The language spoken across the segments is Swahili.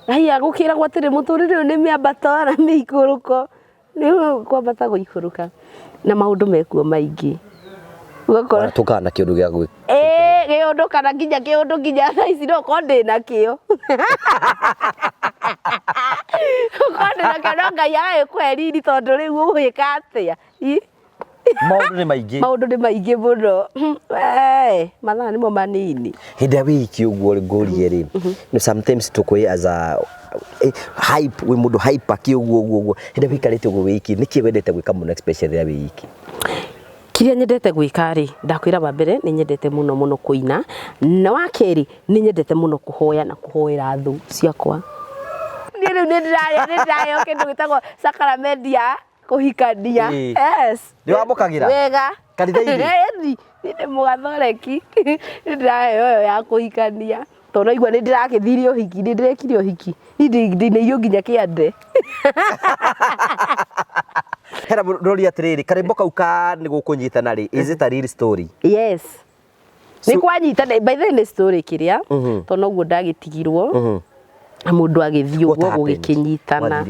Haya gukira gwatire muturire ni miambato na miikuruko ni kwambata guikuruka na maundu mekuo maingi ugakora tukana kiundu gya gwi giundu kana kiundu nginya ici no konde na kio konde na kana ngai ayo kweriri tondu riu ugwika atia maundu ni maingi muno mathaa nimo manini hinda wiki uguo ngorie ri no sometimes tukui as a hype we mundu hype akiuguo hinda wikarite uguo wiki niki wendete gwika muno especially ya wiki kiria nyendete gwika ri ndakwira wa mbere ni nyendete muno kuina na wa keri ni nyendete muno kuhoya na kuhoera thu ciakwa ni ndirayo kindu gitagwo sacramentia kuhikania yes ni wamukagira wega kanitha-ini ni mugathoreki ndirayo ya kuhikania tondu igwa ni ndirakithirio hiki ni ndirekirio hiki ni iyo nginya kiande hera rori atiriri karimbo kau ka ni gukunyitana ri is it a real story yes ni kwanyitana by the way story kiria tondu guo ndagitigirwo mundu agithio guo gugikinyitana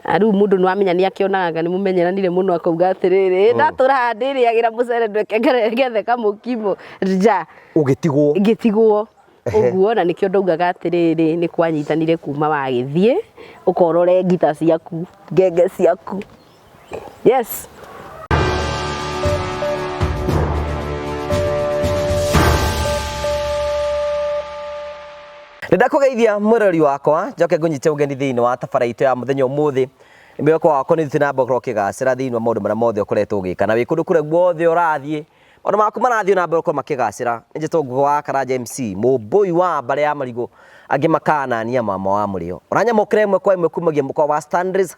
ariu mundu no amenya ni akionaga ni mumenyeranire muno akauga atiriri ndatura handiri agira mucere ndweke gethe kamukimo ja ugitigwo uguo na nikio ndaugaga atiriri ni kwanyitanire kuma wagithie ukorore ngita ciaku ngenge ciaku yes ndakugeithia murori wakwa njoke ngunyite ugeni thiini wa tabaraito ya muthenya umuthi imeko wako ni thitina mbokro kigacira thiini wa maundu maria mothe ukoretwo ugika na wikundu kure guothe urathie maundu maku marathie na mbere makigacira njeto ngugo wa Karanja MC mubui wa mbare ya marigo angi makanania mama wa murio uranyamukire imwe kwa imwe kumagia mukwa wa Standards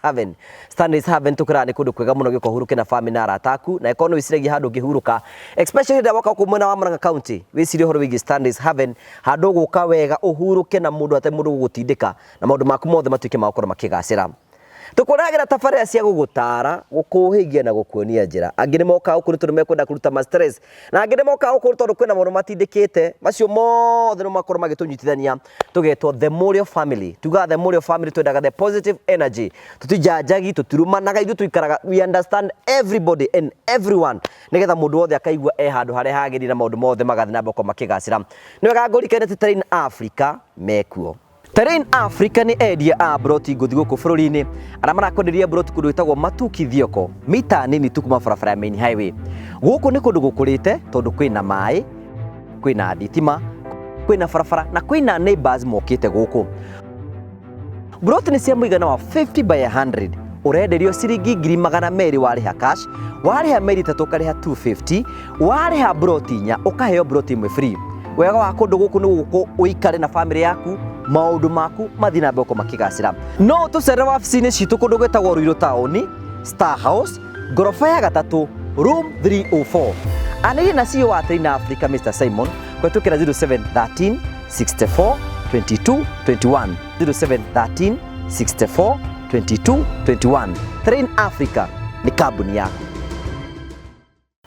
Haven tukira ni kundu kwega muno giko huruke na family na arataku na ikono wisiregi handu gihuruka especially da waka kumwena wa Murang'a County wisiri horo wigi Standards Haven handu guka wega uhuruke na mundu ate mundu gugutindika na maundu maku mothe matuike makoro makigacira tukuragira tabarĩra cia gugutara gukuhigia na gukuonia njira angi ni moka ukuri tondu mekwenda kuruta ma stress na angi ni moka ukuri tondu kwina maundu matindikite macio mothe no makoro magitunyitithania tugetwo the Murio family tuga the Murio family twendaga the positive energy tutijajagi tutirumanaga ithu tuikaraga we understand everybody and everyone nigetha mundu wothe akaigua handu haria hagiri na maundu mothe magathi na mboko makigacira ni wega ngurikene Train Africa mekuo Train Africa ni endia a broti nguthi guku bururi-ini ara marakwenderia broti kundu gwitagwo Matuki Thioko mita nini tu kuma barabara ya main highway guku ni kundu gukurite tondu kwina mai kwina thitima kwina barabara na kwina neighbors mokite guku broti ni cia muigana wa 50 by 100 urenderio ciringi 200,000 wariha cash wariha meri 3 ukariha 250 wariha broti nya ukaheo broti imwe free wega wa kundu guku ni guku uikare na family yaku maundu maku mathina mboko makigacira no tucere wabici-ini citu kundu gwetagwo Ruiru Town Star House gorofa ya 3 room 304 aniri na CEO wa Train Africa Mr Simon kwetukira 0713 64 22 21 0713 64 22 21 Train Africa ni kambuni yaku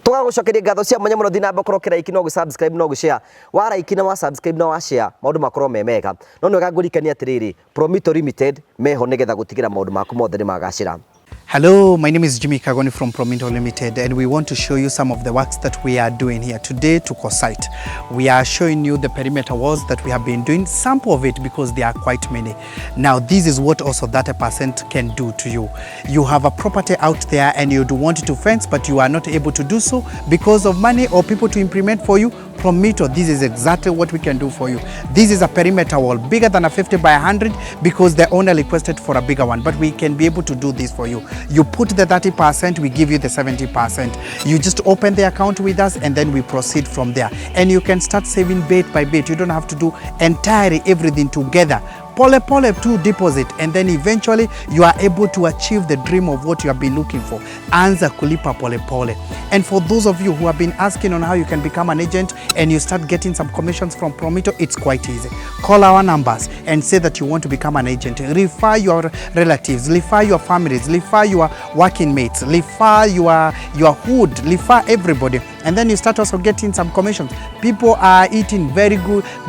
tugagucokeria ngatho cia mwanya muno thina mbokoro kira iki no gu subscribe no gu share wa like na wa subscribe na wa share maundu makoro memega no no gagurikania atiriri Promito Limited meho nigetha gutigira maundu maku mothe ni magacira. Hello, my name is Jimmy Kagoni from Promito Limited, and we want to show you some of the works that we are doing here today to Kosite. We are showing you the perimeter walls that we have been doing, sample of it because there are quite many. Now, this is what also 30% can do to you. You have a property out there and you do want to fence, but you are not able to do so because of money or people to implement for you. Promito, this is exactly what we can do for you. This is a perimeter wall bigger than a 50 by 100 because the owner requested for a bigger one, but we can be able to do this for you. You put the 30%, we give you the 70%. You just open the account with us and then we proceed from there. And you can start saving bit by bit. You don't have to do entirely everything together. Pole pole to deposit, and then eventually you are able to achieve the dream of what you have been looking for. Anza kulipa pole pole. And for those of you who have been asking on how you can become an agent and you start getting some commissions from Promito, it's quite easy. Call our numbers and say that you want to become an agent. Refer your relatives, refer your families, refer your working mates, refer your hood, refer everybody, and then you start also getting some commissions. People are eating very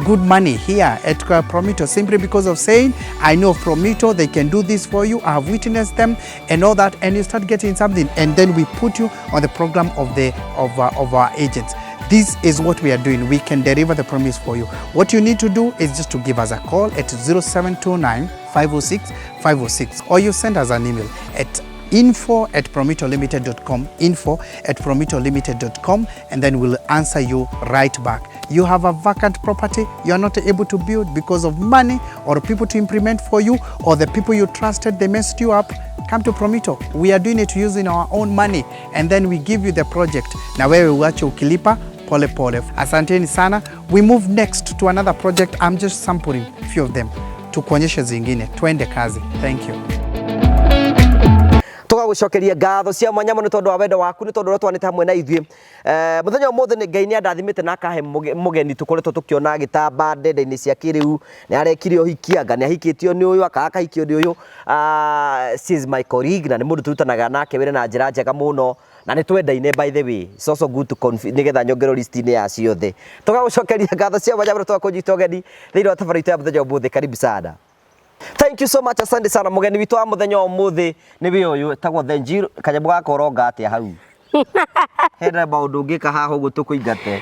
good money here at Promito simply because of saying, I know Promito, they can do this for you, I have witnessed them and all that, and you start getting something, and then we put you on the program of our agents. This is what we are doing. We can deliver the promise for you. What you need to do is just to give us a call at 0729 506 506, or you send us an email at info@promitolimited.com, info@promitolimited.com, and then we'll answer you right back. You have a vacant property you are not able to build because of money or people to implement for you, or the people you trusted, they messed you up. Come to Promito. We are doing it using our own money, and then we give you the project. Na wewe uache ukilipa pole pole. Asanteni sana. We move next to another project. I'm just sampling a few of them. Tukuonyeshe zingine. Twende kazi. Thank you. Tugagucokeria ngatho cia mwanya muno tondu wa wendo waku, ni tondu twanite hamwe na ithuĩ muthenya ũmũthĩ nĩ Ngai nĩ andathimĩte na akahe mũgeni tũkoretwo tũkĩona gĩtamba ndenda-inĩ cia kĩrĩu, nĩ arekire ũhiki, anga nĩ ahikĩtio nĩ ũyũ, akaga akahikio nĩ ũyũ. She is my colleague, na nĩ mũndũ tũrutanaga nake wĩra na njĩra njega mũno, na nĩ twendaine by the way. It's also good to nĩgetha nyongerwo list-inĩ ya ciothe. Tugagucokeria ngatho cia mwanya mũno twakũnyita ũgeni thĩinĩ wa thabarĩ itũ ya mũthenya ũmũthĩ. Karibu sana. Thank you so much, asante sana mugeni witu wa muthenya ũmũthĩ nĩ we ũyũ etagwo Thenjiro. Kanyamũ gaka ũronga atĩa hau? Hena maũndũ ũngĩka haha ũguo tũkũingate.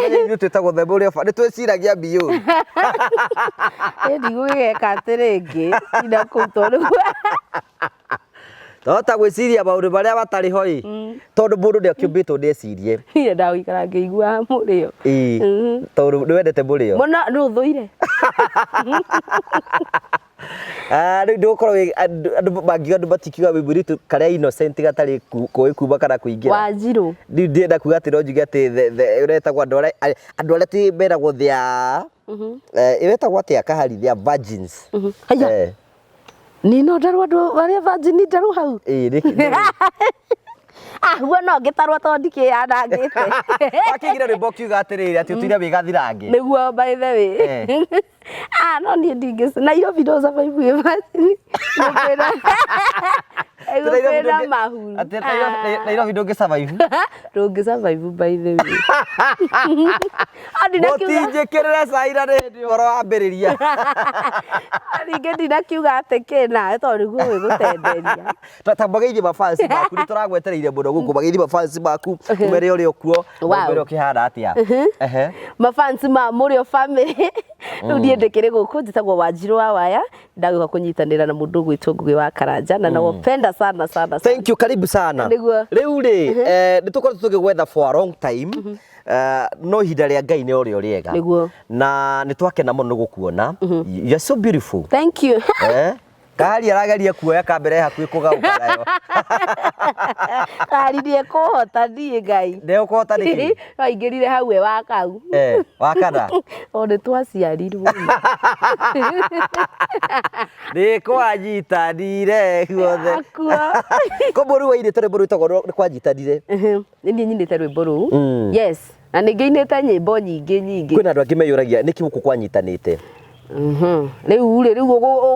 Ithuĩ twĩtagwo Themba ũrĩa nĩ twĩciragia mbio. Ndigũgĩgeka atĩrĩngĩ nda kũu tondũ Tota gwĩciria maũndũ marĩa matarĩ ho ĩ, tondũ mũndũ nĩ akĩũmbĩtwo ndecirie. Niĩ ndagũikara ngĩigua mũrĩo. Tondũ nĩ wendete mũrĩo mũno nĩ ũthũire. Rĩu ndũgũkorwo andũ matikiuga wĩmbũrĩtu karĩa innocent gatarĩ kũĩ kuma kana kũingĩra. Wanjirũ. Rĩu ndĩrenda kuga atĩ no njuge atĩ ũretagwo andũ arĩa ti meragwo thĩa ĩretagwo atĩa kahari thĩa virgins. Haya. Ni no ndarũ andũ arĩa virgin ndarũ hau. Huo no ngĩtarwo tondũ ndikĩyanangĩte. Wakĩigire rwĩmbo ũkiuga atĩrĩrĩ atĩ ũtũire wĩ gathirange. Nĩguo by the way. No niĩ ndingĩci Nairobi no survive with virgin. Egũkwĩra mahuru. Nairobi ndũngĩ survive. Ndũngĩ survive by the way. Mũtinjĩkĩrĩre caira nĩ ũhoro wambĩrĩria. Ningĩ ndinakiuga atĩ kĩna tondũ nĩguo wĩgũtenderia. Tambagĩithie mafans maku nĩ tũragwetereire mũno gũkũ, magĩithie mafans maku kumere ũrĩa ũkuo ũmbere ũkĩhana atĩa. Mafans ma Mũrĩo family. Rĩu niĩ ndĩkĩrĩ gũkũ njĩtagwo Wanjirũ wa Waya, ndagũka kũnyitanĩra na mũndũ ũgwĩtwo Ngũgĩ wa Karanja na nawapenda sana sana. Thank you, karibu sana. Rĩu rĩ nĩ tũkoretwo tũgĩgwetha for a long time. No ihinda rĩa Ngai nĩ ũrĩo rĩega na nĩ twakena mũno gũkuona. You are so beautiful. Thank you. Kari arageria kuoya kamera hakuhĩ kũgaũka nayo. Kari ndiĩ kũhota ndiĩ Ngai. Ndĩũkũhota nĩkĩ? Waingĩrire hau we wakau. Wakana? Nĩ twaciarirwo. Nĩ kwanyitanire guothe. Ko rĩu wainĩte rwĩmbo rwĩtagwo nĩ kwanyitanire? Nĩ niĩ nyinĩte rwĩmbo rũu. Yes. Na nĩ ngĩinĩte nyĩmbo nyingĩ. Kwĩna andũ angĩ meyũragia nĩkĩ gũkũ kwanyitanĩte? Rĩu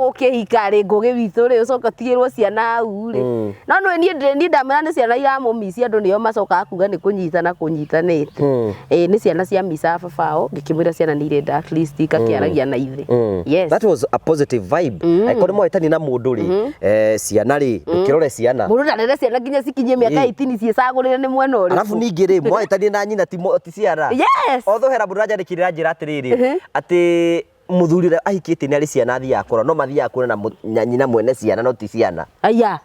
ũkĩhika rĩ Ngũgĩ witũ rĩ ũcoka tigĩrwo ciana hau rĩ. No niĩ ndamera nĩ ciana iramũmicia andũ nĩo macokaga kuga nĩ kũnyitana kũnyitanĩte. Nĩ ciana cia mica babao ngĩkĩmwĩra ciana nĩ irenda at least ikakĩaragia na ithe. Yes. That was a positive vibe. Angĩkorwo nĩ mwahĩtania na mũndũ rĩ ciana rĩ ndũkĩrore ciana. Mũndũ ndarere ciana nginya cikinyie mĩaka 18 ciĩcagũrĩre nĩ mwena ũrĩkũ. Arabu ningĩ rĩ mwahĩtania na nyina ti ciana. Yes. Although hera mũndũ aranjandĩkĩrĩra njĩra atĩrĩrĩ atĩ muthuri ũrĩa ahikĩte nĩ arĩ ciana athiaga kũrora no mathiaga kuona na nyina mwene ciana no ti ciana. Aya.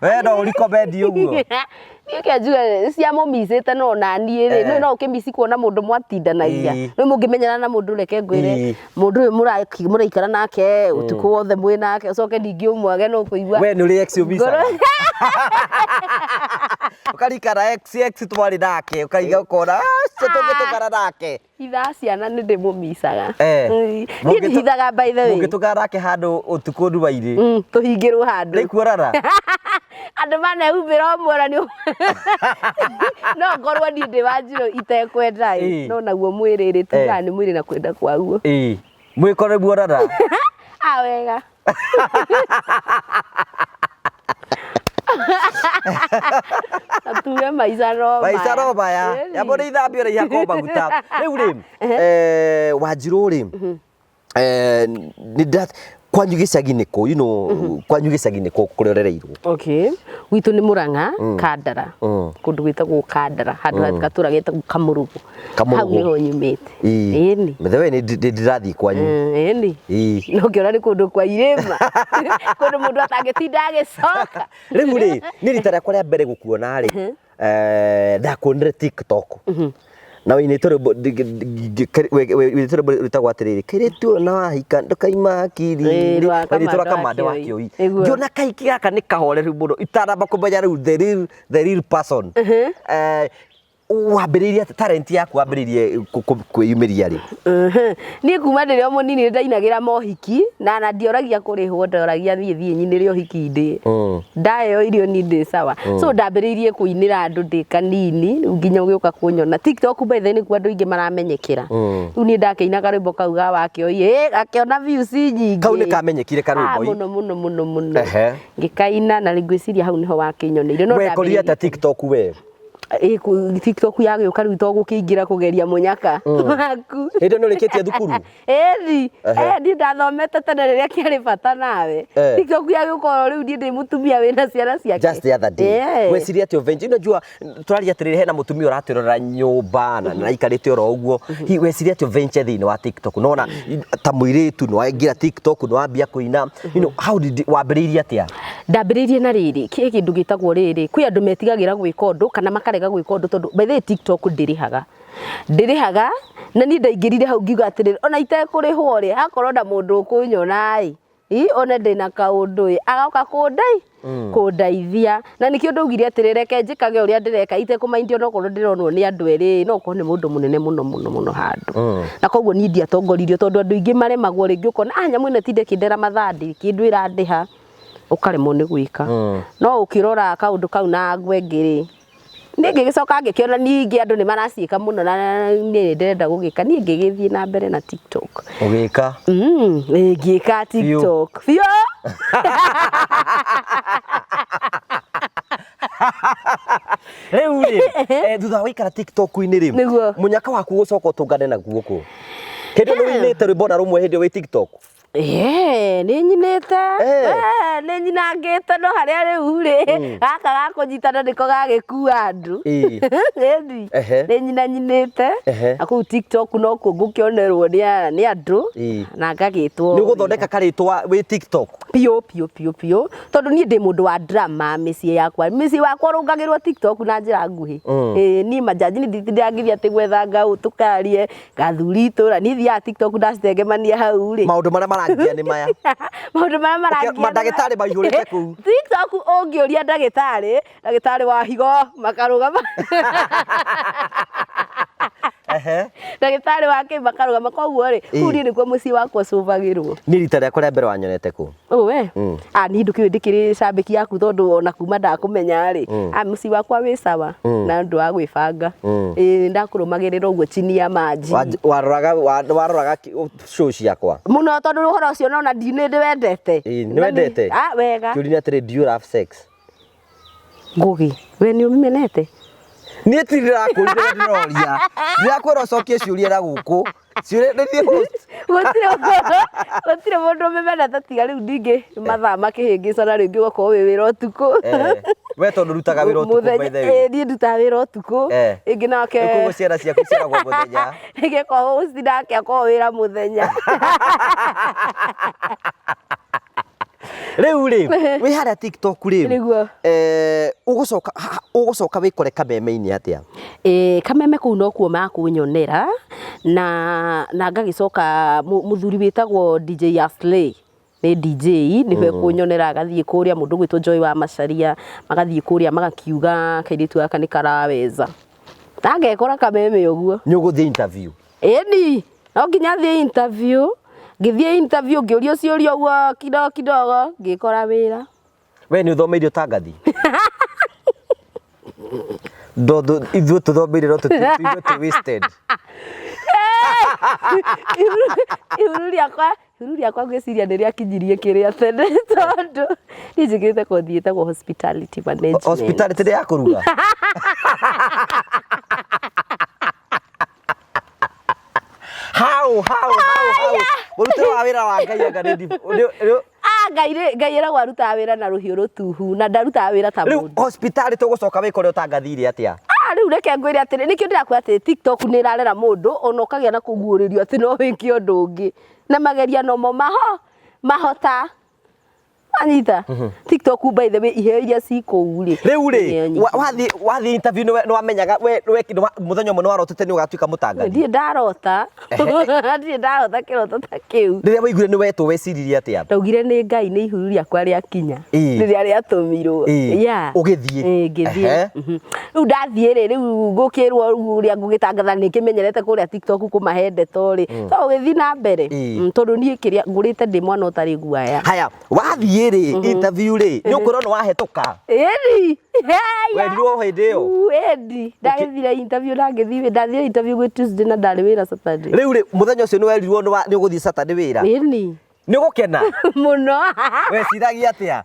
We no ũrikomendi ũguo. Niĩ kĩanjuga cia mũmicĩte no na niĩ rĩ no ũkĩmici kuona mũndũ mwatindanagia. Rĩu mũngĩmenyana na mũndũ reke ngwĩre mũndũ ũyũ mũraikara nake ũtukũ wothe mwĩ nake ũcoke ningĩ ũmwage no kũigua. We nĩ ũrĩ ex ũmicaga. Ũkarikara ex twarĩ nake ũkaiga ũkona tũngĩtũkara nake. Ithaa ciana nĩ ndĩmũmicaga. Niĩ ndihithaga by the way. Mũngĩtũkara nake handũ ũtukũ nduba-inĩ. Tũhingĩrwo handũ. Nĩ kuorara. Andũ manehumbĩra ũmwe nĩ no ngorwo niĩ ndĩ Wanjirũ itekwenda no naguo mwĩrĩ rĩ tuga nĩ mwĩrĩ na kwenda kwaguo. Mwĩkore muorara. Wega. Atuge maica no maya. Maica no maya. Ya mbona ithambio ria ko maguta. Riu ri Wanjiru ri ni dat kwanyu gicagi-inĩ kũ, you know, kwanyu gicagi-inĩ kũ kũrĩa ũrereirwo? Okay, gwitũ nĩ Mũrang'a, Kandara, kũndũ gwĩtagwo Kandara, handũ gatũra getagwo Kamũrũgũ, hau nĩho nyumĩte. Ĩni Mĩthe nĩ ndĩrathiĩ kwanyu. Ĩni no ngĩona nĩ kũndũ kwa irĩma, kũndũ mũndũ atangĩtinda agĩcoka. Rĩu rĩ nĩ rita rĩakwa rĩa mbere gũkuona rĩ ndakuonire TikTok na wĩinĩtwo rĩtagwo atĩrĩrĩ kairĩtu na wahika ndũkaima hakiri wĩinĩtwo Kamande wa Kĩoi ngĩona kaiki gaka nĩ kahoreru mũno itanamba kũmenya rĩu the real person wambĩrĩirie talent yaku wambĩrĩirie kwĩyumĩria rĩ? Niĩ kuma ndĩrĩ o mũnini ndainagĩra mohiki na ndioragia kũrĩhwo ndoragia thiĩ nyinĩre ũhiki ndĩ ndaheo irio ni ndĩ sawa so ndambĩrĩirie kũinĩra andũ ndĩ kanini nginya ũgĩũka kũnyona TikTok by the way nĩkuo andũ aingĩ maramenyekera rĩu niĩ ndakĩinaga rwĩmbo kau ga wa Kĩoi gakĩona views nyingĩ kau nĩ kamenyekire karwĩmbo mũno ngĩkaina na ngwĩciria hau nĩho wakĩnyoneire no wekorire atĩa TikTok we? TikTok yagĩũka rĩu to gũkĩingĩra kũgeria mũnyaka waku hĩndĩ nĩ ũrĩkĩtie thukuru? Niĩ ndathomete tene rĩrĩa kĩarĩ bata nawe TikTok yagĩũka rĩu niĩ ndĩ mũtumia wĩna ciana ciake. Just the other day weciria atĩ venture unajua tũraria atĩrĩrĩ hena mũtumia ũratwĩrora nyũmba na aikarĩte oro ũguo weciria atĩ venture thĩinĩ wa TikTok nona ta mũirĩtu nĩ waingĩra TikTok nĩ wambia kũina you know how did wambĩrĩirie atĩa? Ndambĩrĩirie na rĩrĩ kĩndũ gĩtagwo rĩrĩ kwĩ andũ metigagĩra gwĩka ũndũ kana makarega gwĩka ũndũ tondũ by the way TikTok ndĩrĩhaga na niĩ ndaingĩrire hau ngiuga atĩrĩrĩ ona itekũrĩhwo rĩ hakorwo na mũndũ ũkũnyona one ndĩna kaũndũ agoka kũndeithia na nĩkĩo ndaugire atĩrĩrĩ reke njĩkage ũrĩa ndĩreka itekũmaindio no korwo ndĩronwo nĩ andũ erĩ no korwo nĩ mũndũ mũnene mũno handũ na koguo niĩ ndiatongoririo tondũ andũ aingĩ maremagwo rĩngĩ ũkona nyamũ ĩno tinde kĩndera mathandi kĩndũ ĩrandĩha ũkaremwo nĩ gwĩka no ũkĩrora kaũndũ kau na ngwengĩ niĩ ngĩgĩcoka ngĩkĩona ningĩ andũ nĩ maraciĩka mũno na niĩ ndĩrenda gũgĩka niĩ ngĩgĩthiĩ na mbere na TikTok ũgĩka ngĩka TikTok biũ rĩu rĩ thutha wa gũikara TikTok-inĩ rĩ mũnyaka waku gũcoka ũtũngane naguo kũ hĩndĩ nĩ wĩinĩte rwĩmbo na rũmwe hĩndĩ wĩ TikTok? Nĩ nyinĩte nĩ nyinangĩte no harĩa rĩu rĩ gaka ga kũnyitana nĩko gagĩkua andũ nĩ nyinanyinĩte na kũu TikTok no kuo ngũkĩonerwo nĩ andũ na ngagĩtwo nĩ gũthondeka karĩtwa wĩ TikTok piũ tondũ niĩ ndĩ mũndũ wa drama mũciĩ wakwa rũngagĩrwo TikTok na njĩra nguhĩ niĩ majaji nĩ ndĩrangithia atĩ gwetha ngaũ tũkarie gathuri itũra niĩ thiaga TikTok ndacengemania hau rĩ maũndũ marĩa marangia nĩ maya maũndũ marĩa marangia mandagĩtarĩ maihũrĩte kũu TikTok ũngĩũria ndagĩtarĩ wa higo makarũgama ndagĩtarĩ wake makarũgama koguo rĩ kũu niĩ nĩkuo mũciĩ wakwa cũbagĩrwo. Nĩ rita rĩakwa rĩa mbere wanyonete kũ? Niĩ ndũkĩũĩ ndĩkĩrĩ cambĩki yaku tondũ ona kuma ndakũmenya rĩ mũciĩ wakwa wĩ sawa na ndũ wa gwĩbanga ndakũrũmagĩrĩra ũguo chini ya maji waroraga show ciakwa mũno tondũ ũhoro ũcio nona nĩ wendete nĩ wendete wega kĩũria atĩrĩ do you have sex? Ngũgĩ we nĩ ũmenete niĩ ndĩrakũrire ndĩroria ndĩrakwĩra ũcokie ciũria na gũkũ gũtirĩ mũndũ ũmemenete tiga rĩu ningĩ mathaa makĩhĩngĩcana rĩngĩ ũgakorwo wĩ wĩra ũtukũ we tondũ ũrutaga wĩra ũtukũ by the way niĩ ndutaga wĩra ũtukũ ĩngĩ nake koguo ciana ciaku ciaragwo mũthenya ĩngĩ korwo ũci nake akorwo wĩra mũthenya rĩu rĩ wĩ harĩa TikTok rĩ ũgũcoka wĩkore kameme-inĩ atĩa? Kameme kũu no kuo makũnyonera na ngagĩcoka mũthuri wĩtagwo DJ Aslay nĩ DJ nĩwe kũnyonera agathiĩ kũrĩa mũndũ gwĩtwo Joy wa Macharia magathiĩ kũrĩa magakiuga kairĩtu gaka nĩ karaweza na ngekora kameme ũguo. Nĩ ũgũthiĩ interview? Ĩni no nginya thiĩ interview ngĩthiĩ interview ngĩũrio ciũria ũguo kidogo ngĩkora wĩra. We nĩ ũthomeire ũtangathi? Ithuĩ tũthomeire no tũtĩ wasted. Ihuru ihuru riakwa ngwiciria nä rä akinyirie kä rä a tene tondå nä njä kä te kothi ä tagwo hospitality management. Hospitality nä ya kå ruga må rutä wa wä ra wa ngai ngai äragwo arutaga wä ra na rå hiå rå tuhu na ndarutaga wä ra ta rä må u hospitality tå gå coka wä kore å tangathire atä a rä u reke ngwä re atä nä kä ndä rakwa atä TikTok nä rarera må ndå ona å kagä a na kå guå rä rio atä no wä ke å ndå å ngä na mageria nomo mahota anyita TikTok by the way iheo iria cikũu rĩ rĩu rĩ wathi interview nĩ wamenyaga we mũthenya ũmwe nĩ warotete nĩ ũgatuĩka mũtangathi ndiĩ ndarota kĩroto ta kĩu rĩrĩa waiguire nĩ wetwo weciririe atĩa ndaugire nĩ Ngai nĩ ihuru rĩakwa rĩakinya rĩrĩa rĩatũmirwo ũgĩthiĩ ngĩthiĩ rĩu ndathiĩ rĩ rĩu ngũkĩrwo ũrĩa ngũgĩtangatha nĩ kĩmenyerete kũrĩa TikTok kũmahe ndeto rĩ so ũgĩthiĩ na mbere tondũ niĩ kĩrĩa ngũrĩte ndĩ mwana ũtarĩ guaya haya wathiĩ rĩ interview rĩ nĩ ũkorwo nĩ wahĩtũka ĩni wendirwo hĩndĩ ĩyo ĩni ndagĩthire interview na ngĩthiĩ ndathire interview gwĩ Tuesday na ndarĩ wĩra Saturday rĩu rĩ mũthenya ũcio nĩ werirwo nĩ ũgũthiĩ Saturday wĩra ĩni nĩ ũgũkena mũno weciragia atĩa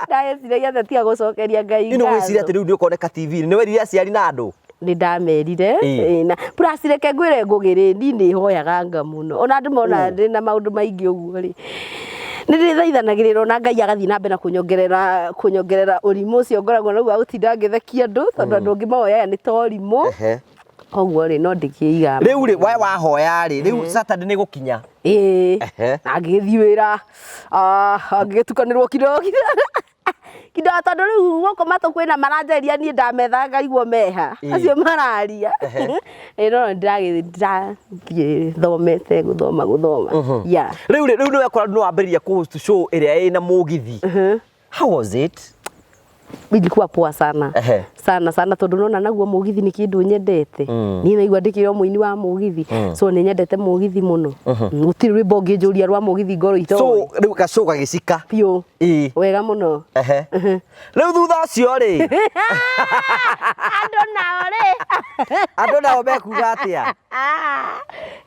ndagĩciragia atĩa tiga gũcokeria Ngai ngatho nĩ wĩciria atĩ rĩu nĩ ũkoneka TV nĩ werire aciari na andũ nĩ ndamerire na plus reke ngwĩre ngũgĩ rĩ nĩ hoyaga Nga mũno ona andũ mona ndĩ na maũndũ maingĩ ũguo rĩ nĩ ndĩthaithanagĩrĩra ona Ngai agathiĩ na mbere na kũnyongerera ũrimũ ũcio ngoragwo naguo gũtinda ngĩthekia andũ tondũ andũ angĩ mahoyaga nĩ ta ũrimũ koguo rĩ no ndĩkĩiga rĩu rĩ we wahoya rĩ rĩu Saturday nĩ gũkinya na ngĩthiĩ wĩra ngĩtukanĩrwo kidogo tondũ rĩu gũkũ matũ kwĩna maranjeria niĩ ndametha ngaigua meha acio mararia no ndĩrathiĩ thomete gũthoma rĩu nĩ wekora nĩ wambĩrĩria kũ show ĩrĩa ĩna mũgithi how was it ilikuwa poa sana sana tondũ nona naguo mũgithi nĩ kĩndũ nyendete niĩ naigua ndĩkĩrwo mũini wa mũgithi so nĩ nyendete mũgithi mũno gũtirĩ rwĩmbo ngĩnjũria rwa mũgithi ngoro itoĩ so rĩu gacoka gagĩcika biũ wega mũno rĩu thutha ũcio rĩ andũ nao mekuga atĩa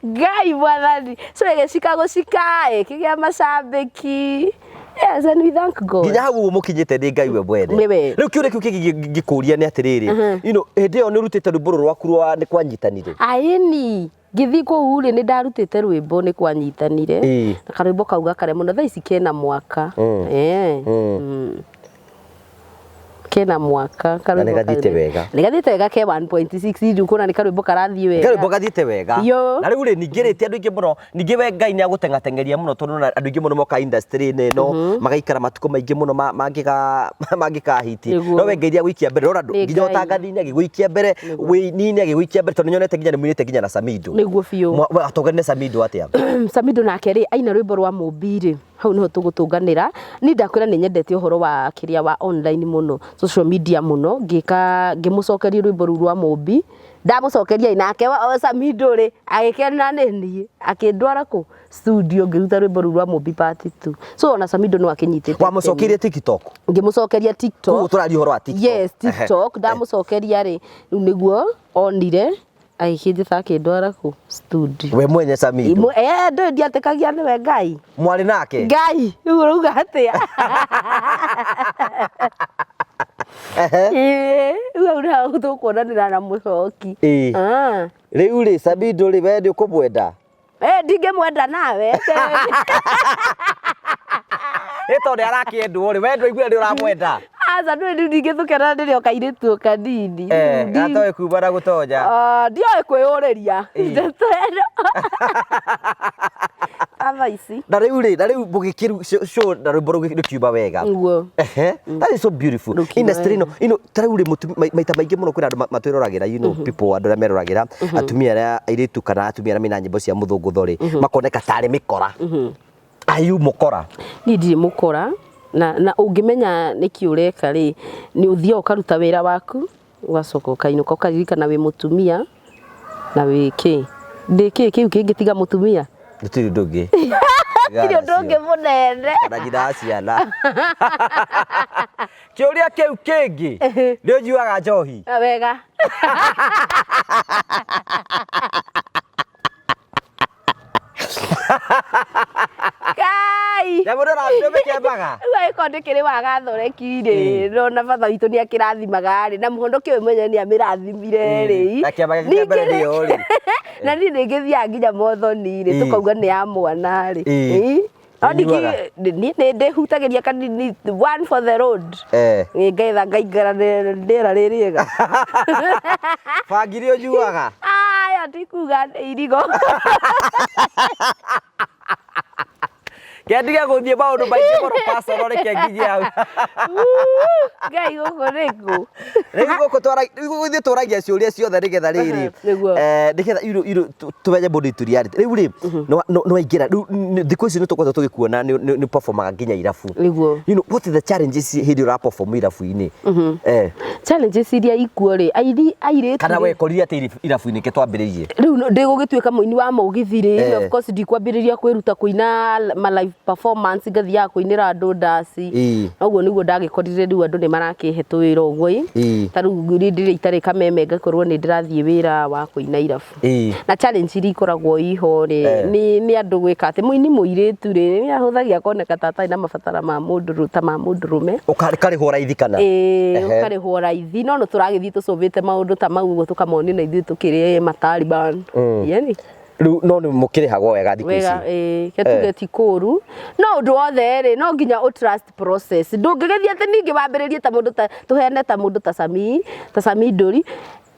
Ngai mwathani so gĩgĩcika gũcika kĩgĩa macambĩki yes and we thank God nginya hau mũkinyĩte nĩ Ngai we mwene rĩu kĩũria kĩu kĩngĩ ngĩkũria nĩ atĩrĩrĩ hĩndĩ ĩyo nĩ ũrutĩte rwĩmbo rwaku nĩ kwanyitanire aĩni ngĩthiĩ kũu rĩ nĩ ndarutĩte rwĩmbo nĩ kwanyitanire na karwĩmbo kau gakare mũno thaa ici kena mwaka kena mwaka na nĩ gathiĩte wega ke 1.6 rĩu kuona nĩ karwĩmbo karathiĩ wega karwĩmbo gathiĩte wega na rĩu rĩ ningĩ rĩti andũ aingĩ mũno ningĩ we Ngai nĩ agũtengatengeria mũno tondũ andũ aingĩ mũno moka industry-inĩ ĩno magaikara matukũ maingĩ mũno mangĩkahiti no we Ngai nĩ agũikia mbere rora nginya ũtangathi-inĩ agĩgũikia mbere wĩini-inĩ agĩgũikia mbere tondũ nyonete nginya nĩ mũinĩte nginya na Samido nĩguo biũ atonganire Samido atĩa Samido nake rĩ aina rwĩmbo rwa Mũmbi rĩ hau niho tũgũtũnganĩra ni ndakwĩra nĩ nyendete ũhoro wa kĩrĩa wa online mũno social media mũno ngĩmũcokeria rwĩmbo rũu rwa Mũmbi ndamũcokeria nake Samido rĩ agĩkena nĩ niĩ akĩndwara kũ studio ngĩruta rwĩmbo rũu rwa Mũmbi part 2 so ona Samido no akĩnyitĩte wamũcokeria TikTok ngĩmũcokeria TikTok koguo tũraria ũhoro wa TikTok yes TikTok ndamũcokeria rĩ rĩu nĩguo onire agĩkĩnjĩta akĩndwara kũ studio we mwenye Samido ndũ ndiatĩkagia nĩwe Ngai mwarĩ nake Ngai rĩu ũrauga atĩa rĩu hau nĩho tũkuonanĩra na mũcoki rĩu rĩ Samido rĩ we ndĩũkũmwenda ndingĩmwenda nawe tondũ nĩ arakĩendwo rĩ we ndũiguire nĩ ũramwenda aca ndũĩ rĩu ndingĩthũkena rĩrĩa kairĩtu kanini gatoĩ kuma na gũtonya ndioĩ kwĩyũrĩria ndeto ĩno ava ici na rĩu mũgĩkĩru show na rwĩmbo rũu rũkiuma wega that is so beautiful industry ĩno ta rĩu rĩ maita maingĩ mũno kwĩna andũ matwĩroragĩra people andũ arĩa meroragĩra atumia arĩa airĩtu kana atumia arĩa mena nyĩmbo cia mũthũngũtho rĩ makoneka tarĩ mĩkora ayu mũkora niĩ ndirĩ mũkora na ũngĩmenya nĩkĩ ũreka rĩ nĩ ũthiaga ũkaruta wĩra waku ũgacoka ũkainũka ũkaririkana wĩ mũtumia na wĩ kĩĩ kĩu kĩngĩ tiga mũtumia gũtirĩ ũndũ ũngĩ gũtirĩ ũndũ ũngĩ mũnene kana nyina wa ciana kĩũria kĩu kĩngĩ nĩ ũnyuaga njohi wega Kai. Ya mũndũ arathime kĩambaga. Uwe konde kĩrĩ wagathoreki rĩ. Rona baba witũ nĩ akĩrathimaga rĩ na mũhonoki ũyũ mwenye nĩ amĩrathimire rĩ. Na kĩambaga gĩa mbere nĩyo rĩ. Na niĩ nĩ ngĩthiaga nginya mothoni rĩ tũkauga nĩ ya mwana rĩ. Nĩ ndĩhutagĩria kanini one for the road. Ngetha ngaingĩra ndĩra rĩrĩega. Bangiri ũnyuaga? Aya ndikuga irigo. Kĩandige gũthiĩ maũndũ maingĩ mũno personal reke nginye hau. Ngai gũkũ nĩkũ. Rĩu gũkũ tũragia ciũria ciothe nĩgetha rĩrĩ. Nĩgetha tũmenye body to reality. Rĩu rĩ no aingĩra thikũ ici nĩtũkoretwo tũgĩkuona nĩ performaga nginya irabu. You know what is the challenges hĩndĩ ũra perform irabu-inĩ? Challenges iria ikuo rĩ airĩtu. Kana wekorire atĩ irabu-inĩ ke twambĩrĩirie. Rĩu ndĩgũgĩtuĩka mũini wa mũgithi rĩ of course ndikwambĩrĩria kwĩruta kũina live performance ngathiaga kũinĩra andũ ndaci. Ũguo nĩguo ndagĩkorire rĩu andũ nĩ marakĩhetwo wĩra ũguo ĩ. Ta rĩu ndĩrĩ itarĩ kameme ngakorwo nĩ ndĩrathiĩ wĩra wa kũina irabu. Na challenge iria ikoragwo iho rĩ nĩ andũ gwĩka atĩ mũini mũirĩtu rĩ nĩ ahũthagia koneka ta atarĩ na mabatara ma mũndũ ta ma mũndũrũme. Ũkarĩhwo raithi kana? Ũkarĩhwo raithi no tũragĩthiĩ tũcũbĩte maũndũ ta mau ũguo tũkamonia na ithuĩ tũkĩrĩ mataliban. Rĩu no nĩ mũkĩrĩhagwo wega thikũ ici. Ke tuge ti kũru no ũndũ wothe rĩ no nginya trust process ndũngĩgĩthiĩ atĩ ningĩ wambĩrĩrie ta mũndũ ta tũheane ta mũndũ ta Sami Ndũri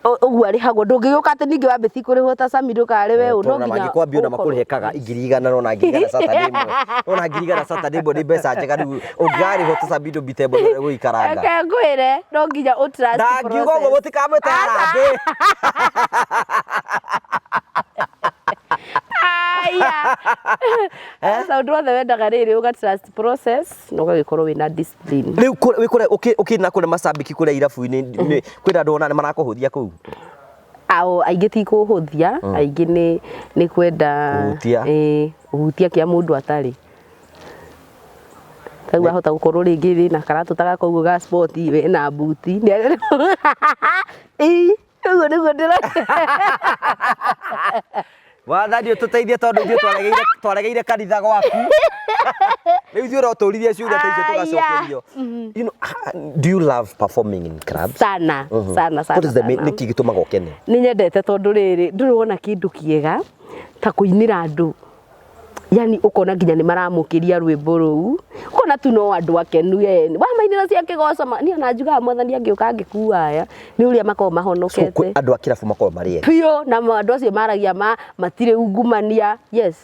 ũguo arĩhagwo ndũngĩgĩũka atĩ ningĩ wambĩti kũrĩhwo ta Sami ndũkarĩ we no nginya mangĩkwambia ona makũrĩhekaga 1,100 no na 1,100 Saturday ĩmwe no na 1,100 Saturday ĩmwe nĩ mbeca njega rĩu ũngĩarĩhwo ta Sami Ndũri bitembo gũikaranga reke ngwĩre no nginya trust process ndangiuga ũguo mũtikamwĩte harambĩ. Sasa ũndũ wothe wendaga rĩrĩ ũga trust process na ũgagĩkorwo wĩna discipline. Rĩu ũkĩna kũrĩ macambĩki kũrĩa irabu-inĩ kwĩna andũ ona nĩ marakũhũthia kũu? Aingĩ ti kũhũthia aingĩ nĩ kwenda kũhutia kĩa mũndũ atarĩ. Rĩu ahota gũkorwo rĩngĩ na karatũ ta gaka ũguo ga sport we na buti. Ũguo nĩguo ndĩrona. Wathani ũtũteithie tondũ ithuĩ twaregeire kanitha gwaku. Rĩu ithuĩ ũrotũrithia ciũria ta icio tũgacokerio. You know, do you love performing in clubs? Sana. What is the main nĩkĩ gĩtũmaga ũkene? Nĩ nyendete tondũ rĩrĩ ndĩrona kĩndũ kĩega ta kũinĩra andũ. Yani ukona nginya nĩ maramũkĩria rwĩmbo rũu ukona tu no andũ akenu yeni wa mainĩra cia kĩgoco ni ona njugaga mwathani angĩũka angĩkua aya nĩ ũrĩa makorwo mahonokete andũ a kĩrabu makorwo marĩ pio na andũ acio maragia matirĩ ungumania. Yes,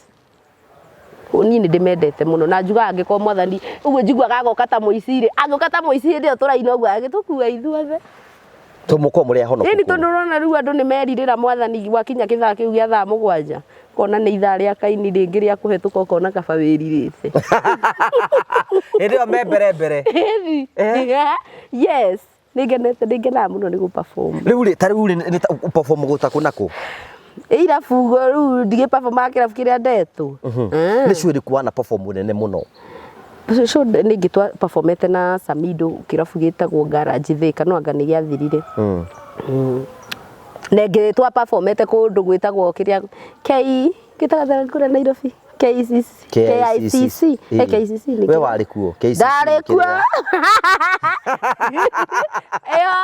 niĩ nĩ ndĩmendete mũno na njugaga angĩkorwo mwathani ũguo njiguaga agoka ta mũici rĩ angĩũka ta mũici hĩndĩ ĩyo tũraina ũguo agĩtũkua ithuothe tũmũkorwo mũrĩ ahonoku. Ĩni tondũ ũrona rĩu andũ nĩ merirĩra mwathani gwakinya kĩthaa kĩu gĩa thaa 7 kona nĩ ithaa rĩa kaini rĩngĩ rĩa kũhetũka ũkona kaba wĩrirĩte. Hĩndĩ ĩyo me mbere. Yes, nĩngenaga mũno nĩ gũ-perform. Rĩu rĩ ta rĩu nĩ perform gũtakũ nakũ? Irabu rĩu ndigĩ-perform kĩrabu kĩrĩa ndetwo. Nĩ cuĩ rĩku wana perform nene mũno? So ningĩ twa performete na Samido kĩrabu gĩtagwo Garage Thika no anga nĩ gĩathirire. Ningĩ twa performete kũndũ gwĩtagwo kĩrĩa gĩtagwo kũrĩa Nairobi KICC. We warĩ kuo KICC? Ndarĩ kuo. Eyo.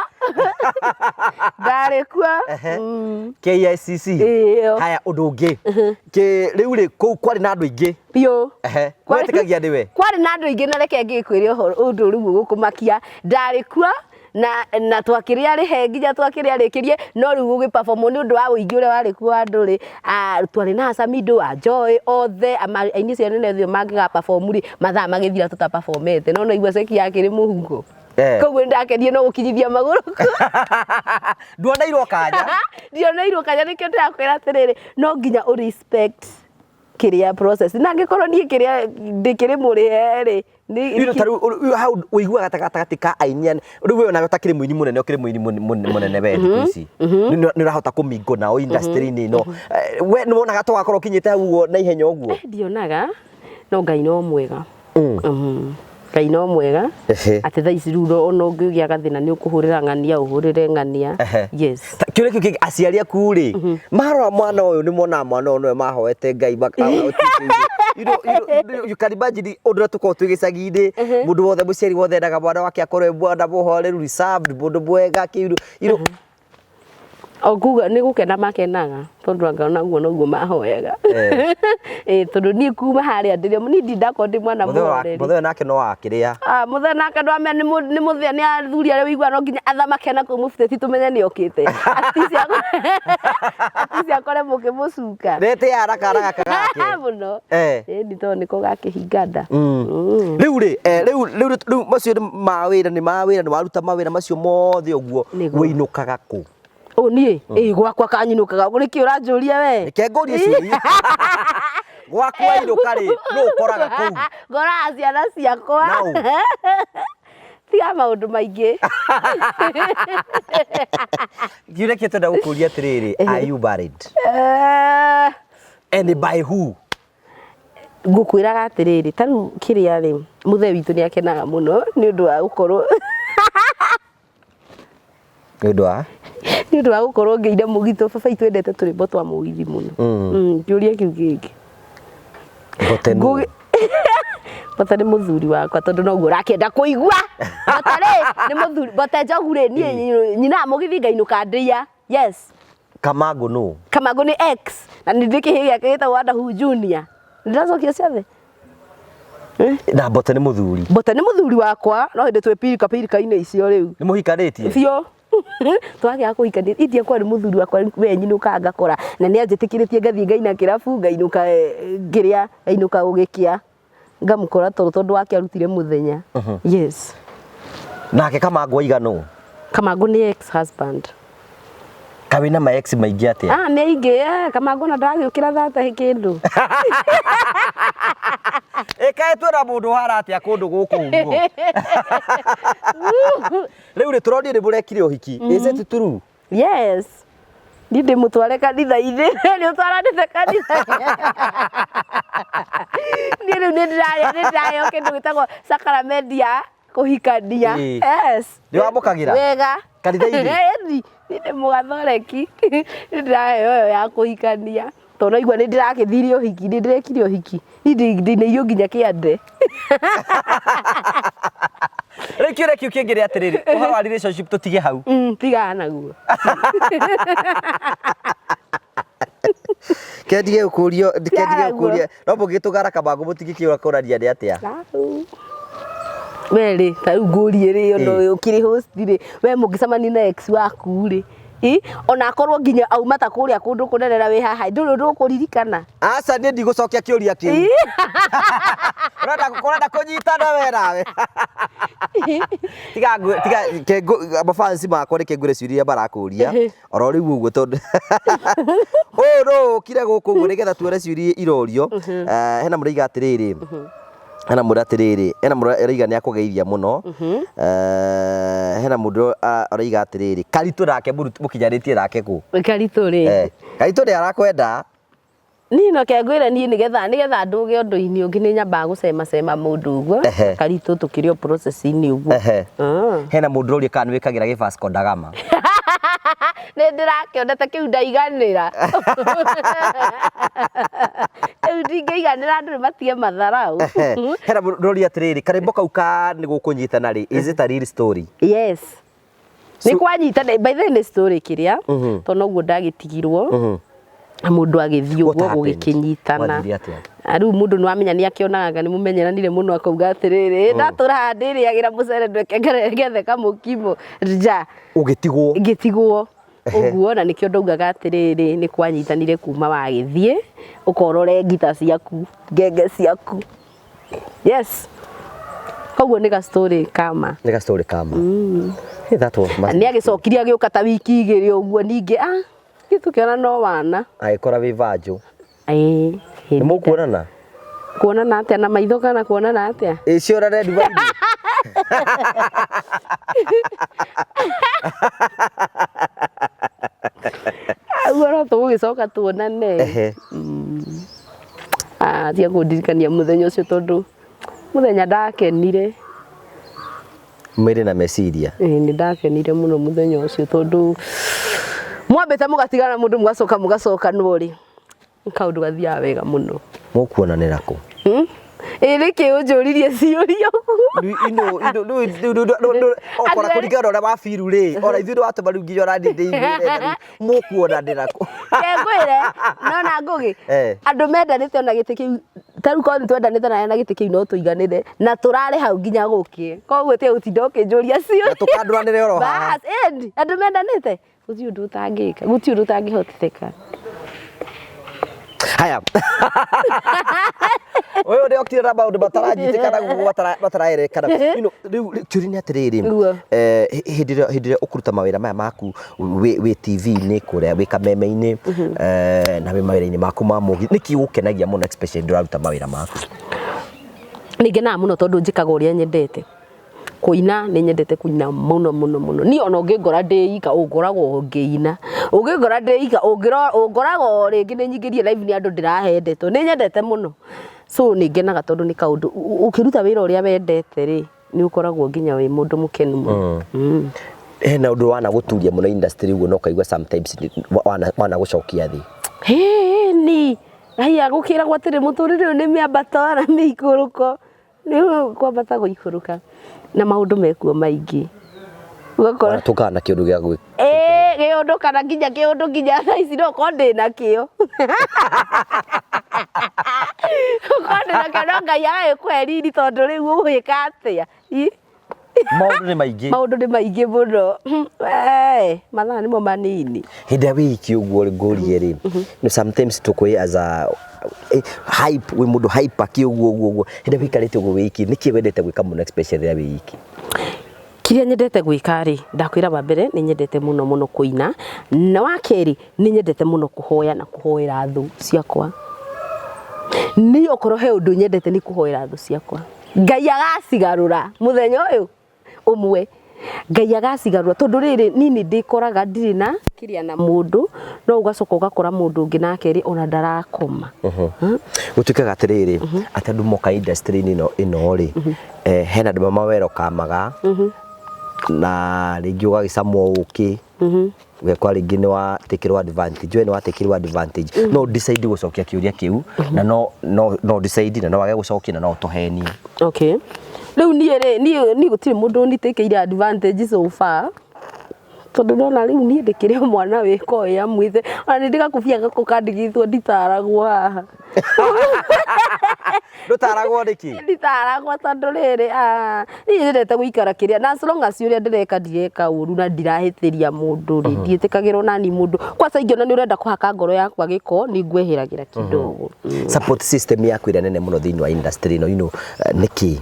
Ndarĩ kuo. KICC. Haya ũndũ ũngĩ. Rĩu rĩ kũu kwarĩ na andũ aingĩ. Pio. Wetĩkagia ndĩ we? Kwarĩ na andũ aingĩ na reke ngĩkwĩre ũndũ rĩu gũkũmakia. Ndarĩ kuo na twakĩrĩa rĩhe nginya twakĩrĩa rĩkĩrie no rĩu gũgĩ-perform nĩ ũndũ wa ũingĩ ũrĩa warĩ kuo andũ rĩ twarĩ na Samido Joy othe aini cio nene thio mangĩga-perform rĩ mathaa magĩthira tũta-performete no igua ceki yakĩrĩ mũhuko. Koguo ndakenire no gũkinyithia magũrũ. Nduoneirwo kanya? Ndioneirwo kanya nĩkĩo ndĩrakwĩra atĩrĩrĩ no nginya respect kĩrĩa process na angĩkorwo niĩ kĩrĩa ndĩkĩrĩ mũrĩe rĩ hau ũiguaga gatagatĩ ka aini rĩu we ona ũtakĩrĩ mũini mũnene ũkĩrĩ mũini mũnene we thikũ ici nĩ ũrahota kũmingo nao industry-inĩ ĩno we nĩ wonaga tũgakorwo kinyĩte hau na ihenya ũguo? Ndionaga no Ngai no mwega. Ngai no mwega ati thaa ici ruro ona ũngĩgĩa gathĩna nĩ ũkũhũrĩra ng'ania ũhũrĩre ng'ania. Yes. Kĩũria kĩu aciari aku rĩ marora mwana ũyũ nĩ mona mwana ũyũ mahoete Ngai you can imagine ũndũ tũkorwo twĩ gĩcagi-inĩ mũndũ wothe mũciari wothe endaga mwana wake akorwo mwana mũhoreru reserved mũndũ mwega kĩuru Okuga nĩ gũkena makenaga tondũ angana ũguo noguo mahoyaga tondũ niĩ kuma harĩa ndĩrĩ ni ndindako ndĩ mwana mũhoreri mũthenya nake no akĩrĩa mũthenya nake ndo amenya nĩ mũthenya nĩ athuri arĩa wĩigua no nginya athamake na kũ mũbuteti tũmenye nĩ okĩte atisi akore mũkĩmũcuka rete haraka haraka gake mũno ĩni to nĩko gakĩhinga nda rĩu macio nĩ mawĩra nĩ waruta mawĩra macio mothe ũguo wĩinũkaga kũ niĩ gwakwa kanyinũkaga nĩkĩ ũranjũria we reke ngũrie ciũria gwakwa inũka rĩ nũ ũkoraga kũu ngoraga ciana ciakwa tiga maũndũ maingĩ kĩũria kĩrĩa twenda gũkũria atĩrĩrĩ are you married and by who ngũkwĩraga atĩrĩrĩ ta rĩu kĩrĩa rĩ mũthee witũ nĩ akenaga mũno nĩ ũndũ wa gũkorwo nĩ ũndũ wa gũkorwo ngĩire mũgitũ baba itwendete tũrĩmbo twa mũgithi mũno kĩũria kĩu kĩngĩ Bota nĩ mũthuri wakwa tondũ noguo ũrakĩenda kũigua nĩ mũthuri Bota njogu rĩ niĩ nyina mũgithi ngainũka ndĩia yes Kamango no Kamango nĩ X na nĩ ndĩkĩhĩ gĩake gĩtagwo Wonderful Junior ndĩracokia ciothe na Bota nĩ mũthuri wakwa no hĩndĩ twĩ pirika-inĩ icio rĩu nĩ mũhikanĩtie biũ twagĩa kũhikania itia kwa nĩ mũthuri wakwa we nyinũka ngakora na nĩ anjĩtĩkĩrĩtie ngathiĩ ngaina kĩrabu ngainũka ngĩrĩa ngainũka gũgĩkia ngamũkora tondũ wake arutire mũthenya yes nake Kamango aigano Kamango nĩ ex husband kawe na ma ex maingĩ atĩa nĩ aingĩ Kamango na ndagĩũkĩra thata kĩndũ kae twĩra mũndũ hara atĩa kũndũ gũkũ ũguo rĩu nĩ tũronire nĩ mũrekire ũhiki is it true yes niĩ ndĩmũtware kanitha-inĩ nĩ ũtwaranĩte kanitha-inĩ niĩ rĩu nĩ ndĩrayo kĩndũ gĩtagwo sakramentia kũhikania yes nĩ wamũkagĩra wega kanitha-inĩ nĩ mũgathoreki nĩ ndĩrayo ĩyo ya kũhikania tondũ naigua nĩ ndĩragĩthire ũhiki nĩ ndĩrekire ũhiki ndĩnĩiyo nginya kĩande rĩu kĩũria kĩu kĩngĩ rĩ atĩrĩrĩ ũhoro wa relationship tũtige hau tigaga naguo kendige gũkũrio no mũngĩtũgara Kamango mũtigĩkĩũra kũrania nĩ atĩa we rĩ ta rĩu ngũrie rĩ ona ũkĩrĩ host rĩ we mũngĩcemania na ex waku rĩ ona akorwo nginya auma ta kũrĩa kũndũ kũnene wĩ haha ndũkũririkana aca niĩ ndigũcokia kĩũria kĩu ũrenda kũnyitana we nawe tiga mafansi makwa reke ngwĩre ciũria marakũria oro rĩu ũguo tondũ ũyũ no ũkire gũkũ ũguo nĩgetha tuore ciũria irorio hena mũraiga atĩrĩrĩ hena mũndũ araiga nĩ akũgeithia mũno hena mũndũ araiga atĩrĩrĩ Karitũ nake mũkinyanĩtie nake kũ Karitũ rĩ Karitũ nĩ arakwenda niĩ no kengwĩre niĩ nĩgetha ndũge ũndũ-inĩ ũngĩ nĩ nyambaga gũcemacema mũndũ ũguo Karitũ tũkĩrĩ o process-inĩ ũguo hena mũndũ ũrĩa kana wĩkagĩra Vasco da Gama nĩ ndĩrakĩonete kĩu ndaiganĩra rĩu ndingĩiganĩra andũ matige matharaũ hena mũndũ ũrĩa atĩrĩrĩ karĩmbo kau ka nĩ gũkũnyitana rĩ is it a real story yes nĩ kwanyitana by the way nĩ story kĩrĩa tondũ noguo ndagĩtigirwo na mũndũ agĩthiĩ ũguo gũgĩkĩnyitana rĩu mũndũ nĩ wamenya nĩ akĩonaga nĩ mũmenyeranire mũno akauga atĩrĩrĩ ndatũra ndĩrĩagĩra mũcere ndweke gethe kamũkimo nja ngĩtigwo ũguo na nĩkĩo ndaugaga atĩrĩrĩ nĩ kwanyitanire kuma wagĩthiĩ ũkorore ngita ciaku ngenge ciaku yes koguo nĩ ga story kama nĩ agĩcokirie agĩũka ta wiki igĩrĩ ũguo ningĩ gĩtũkĩona no wana agĩkora wĩ vanjũ nĩ mũkuonana kuonana atĩa na maitho kana kuonana atĩa ciorane Dubai ũguo no tũgũgĩcoka tuonane tia kũndirikania mũthenya ũcio tondũ muthenya ndakenire mwire na meciria ni ndakenire muno muthenya ucio tondu mwambete mugatigana mundu mugacoka nuri kaundu gathia wega muno mukuonanira ku Reke unjuririe ciuria okora kurigana ora wafiru ri ora ithuĩ watũmarungi ora ndĩndĩire mũkuonanĩra kũ kengwire nona ngugi andu mendanĩte ona gĩtĩ kĩu tarĩu korwo nĩtwendanĩte na gĩtĩ kĩu no tũiganĩre na tũrarĩ hau nginya gũkĩe koguo tiga gũtinda ũkĩnjũria ciuria tũkandũranĩre oro haha andu mendanĩte gũtirĩ ũndũ ũtangĩka gũtirĩ ũndũ ũtangĩhoteteka. Haya. Wewe ndio okira maundu mataranyitĩkana mataraerekana turi nĩ atĩrĩrĩ hĩndĩ ĩrĩa ũkũruta mawĩra maya maku wĩ TV-inĩ kũrĩa wĩ kameme-inĩ na wĩ mawĩra-inĩ maku ma mũgi nĩkĩ gũkenagia mũno especially ndũraruta mawĩra maku? Nĩngenaga mũno tondũ njĩkaga ũrĩa nyendete kuina nĩ nyendete kuina mũno ni ona ũngĩngora ndĩika ũngoragwo ngĩina ũngĩngora ndĩika ũngoragwo rĩngĩ nĩ nyingĩrie live nĩ andũ ndĩrahendetwo nĩ nyendete mũno so nĩ ngenaga tondũ nĩ kaũndũ ũkĩruta wĩra ũrĩa wendete rĩ nĩ ũkoragwo nginya wĩ mũndũ mũkenu mũno. Hena ũndũ wana gũturia mũno industry ũguo no kaigua sometimes wana gũcokia thĩ ni haya gũkĩra gwatirĩ mũtũrĩre ũyũ nĩ mĩambato na mĩikũrũko nĩ kwambata gũikũrũka na maundu mekuo maingi ugakora tukana kiundu gya gwi kiundu kana nginya kiundu nginya ici no konde na kio konde na kana ngai agĩkweriri tondu riu ũgwĩka atĩa maundu nĩ maingĩ muno mathaa nĩmo manini hĩndĩ wĩ iki ũguo ngũrie rĩ no sometimes tukũĩ as a hype we mundu hype akiuguo hĩndĩ wikarĩte ũguo wĩ iki nĩkĩ wendete gwĩka mũno especially rĩrĩa wĩ iki? Kiria nyendete gwĩka rĩ ndakwĩra wa mbere nĩ nyendete mũno kũina na wa kerĩ nĩ nyendete mũno kũhoya na kũhoera thũ ciakwa nĩ okorwo he ũndũ nyendete nĩ kũhoera thũ ciakwa Ngai agacigarũra muthenya ũyũ ũmwe Ngai agacigarũra tondu rĩrĩ nini ndĩkoraga ndirĩ na kiria na mũndũ no ũgacoka ũgakora mũndũ ũngĩ nake rĩ ona ndarakoma gũtuĩkaga atĩrĩrĩ atĩ andũ moka industry-inĩ ĩno rĩ hena andũ mawelcome-aga na rĩngĩ ũgagĩcamwo ũkĩ wekwa rĩngĩ nĩ watekĩrwo advantage we nĩ watekĩrwo advantage no decide gũcokia kĩũria kĩu na no decide na no wage gũcokia na no ũtũhenie. Okay rĩu niĩ gũtirĩ mũndũ nitĩkĩire advantage so far tondu ndona rĩu niĩ ndĩkĩrĩ mwana wĩkoya mwĩthe ona nĩ ndĩgakũbia gako kandigithwo nditaragwo haha ndutaragwo nĩkĩ? Nditaragwo tondu rĩrĩ niĩ nyendete gũikara kĩrĩa na as long as ũrĩa ndĩreka ndireka ũru na ndirahĩtĩria mũndũ rĩ ndiĩtĩkagĩrwo nani mũndũ kwaca ingĩona nĩ ũrenda kũhaka ngoro yakwa gĩko nĩ ngwehĩragĩra kidogo. Support system yaku ĩrĩa nene mũno thĩinĩ wa industry ĩno nĩkĩ?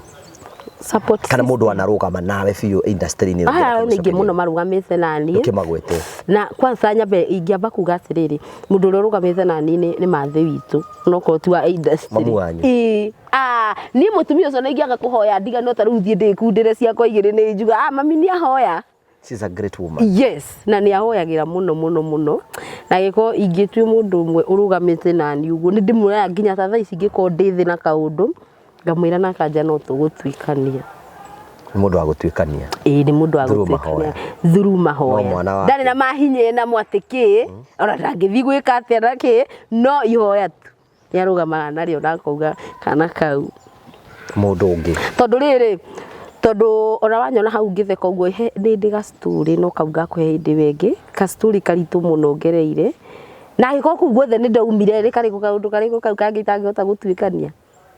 Support kana mũndũ anarũgama nawe biũ industry-inĩ ĩno nĩ ingĩ mũno marugamĩte nani ũkĩmagwete na kwanza nyambe ingĩamba kuga atĩrĩrĩ mũndũ ũrĩa ũrũgamĩte nani nĩ mathĩ witũ onokorwo ti wa industry niĩ mũtumia ũcio nĩ ingĩaga kũhoya ndigano ta rĩu thiĩ ndĩkundĩre ciakwa igĩrĩ nĩ njuga mami nĩ ahoya. She's a great woman. Yes na nĩ ahoyagĩra mũno na gĩko ingĩtuĩ mũndũ ũmwe ũrũgamĩte nani ũguo nĩ ndĩmũraga nginya ta thaa ici ingĩkorwo ndĩ thĩ na kaũndũ ngamwĩra na kanja no tũgũtuĩkania. Nĩ mũndũ wa gũtuĩkania? Nĩ mũndũ wa gũtuĩkania through mahoya ndarĩ na mahinya na mwatĩkĩ ona ndangĩthiĩ gwĩka atĩa nakĩ no ihoya tu nĩ arũgamaga narĩo na akauga kana kau mũndũ ũngĩ tondu rĩrĩ tondu ona wanyona hau ngĩtheka ũguo nĩ ndĩ ga story no kau ngakũhe hĩndĩ wengĩ ka story karitũ mũno ngereire na gĩko kũu guothe nĩ ndaumire rĩ karĩkũ kaũndũ karĩkũ kau kangĩ itangĩhota gũtuĩkania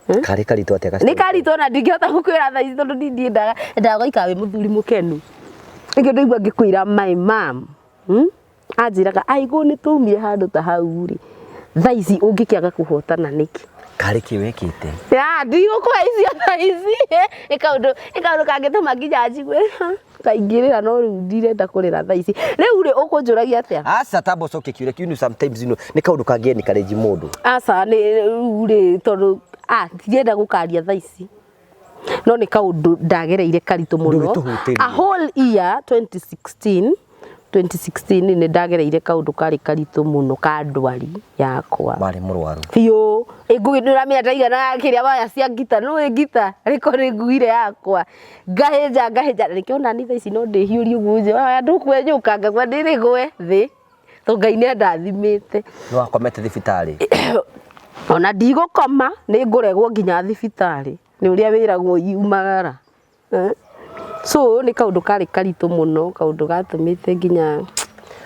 karĩ karitũ atĩa nĩ karitũ na ndingĩhota gũkwĩra thaa ici tondu ndiendaga gũikara wĩ mũthuri mũkenu nĩkĩo ndaigua ngĩkwĩra my mom anjĩraga aigũ nĩ twaumire handũ ta hau rĩ thaa ici ũngĩkĩaga kũhotana nĩkĩ karĩ kĩ wĩkĩte ndigũkũhe icio thaa ici nĩ kaũndũ kangĩtũma nginya njigue kaingĩrĩra no rĩu ndirenda kũrĩra thaa ici rĩu rĩ ũkũnjũragia atĩa? Aca tambo coke kĩũria kĩu sometimes nĩ kaũndũ kangĩ encourage mũndũ aca rĩu rĩ tondu ndienda gũkaria thaa ici no nĩ kaũndũ ndagereire karitũ mũno a whole year 2016 2016 nĩ ndagereire kaũndũ karĩ karitũ mũno ka ndwari yakwa. Marĩ mũrwaru. Biũ, ngũgĩnũra mĩaka igana kĩrĩa waya cia ngita nĩ ngita ariko nĩ nguire yakwa. Ngahĩnja nĩkĩona nĩ thaa ici no ndĩhiũrie ũguo nje. Waya ndũkwenyũka ngagwa ndĩrĩgwe thĩ. To Ngai nĩ ndathimĩte. Nĩ wakomete thibitarĩ? Ona ndigũkoma nĩ ngũregwo nginya thibitarĩ. Nĩ ũrĩa wĩragwo yumagara. So nĩ kaũndũ karĩ karitũ mũno, kaũndũ gatũmĩte nginya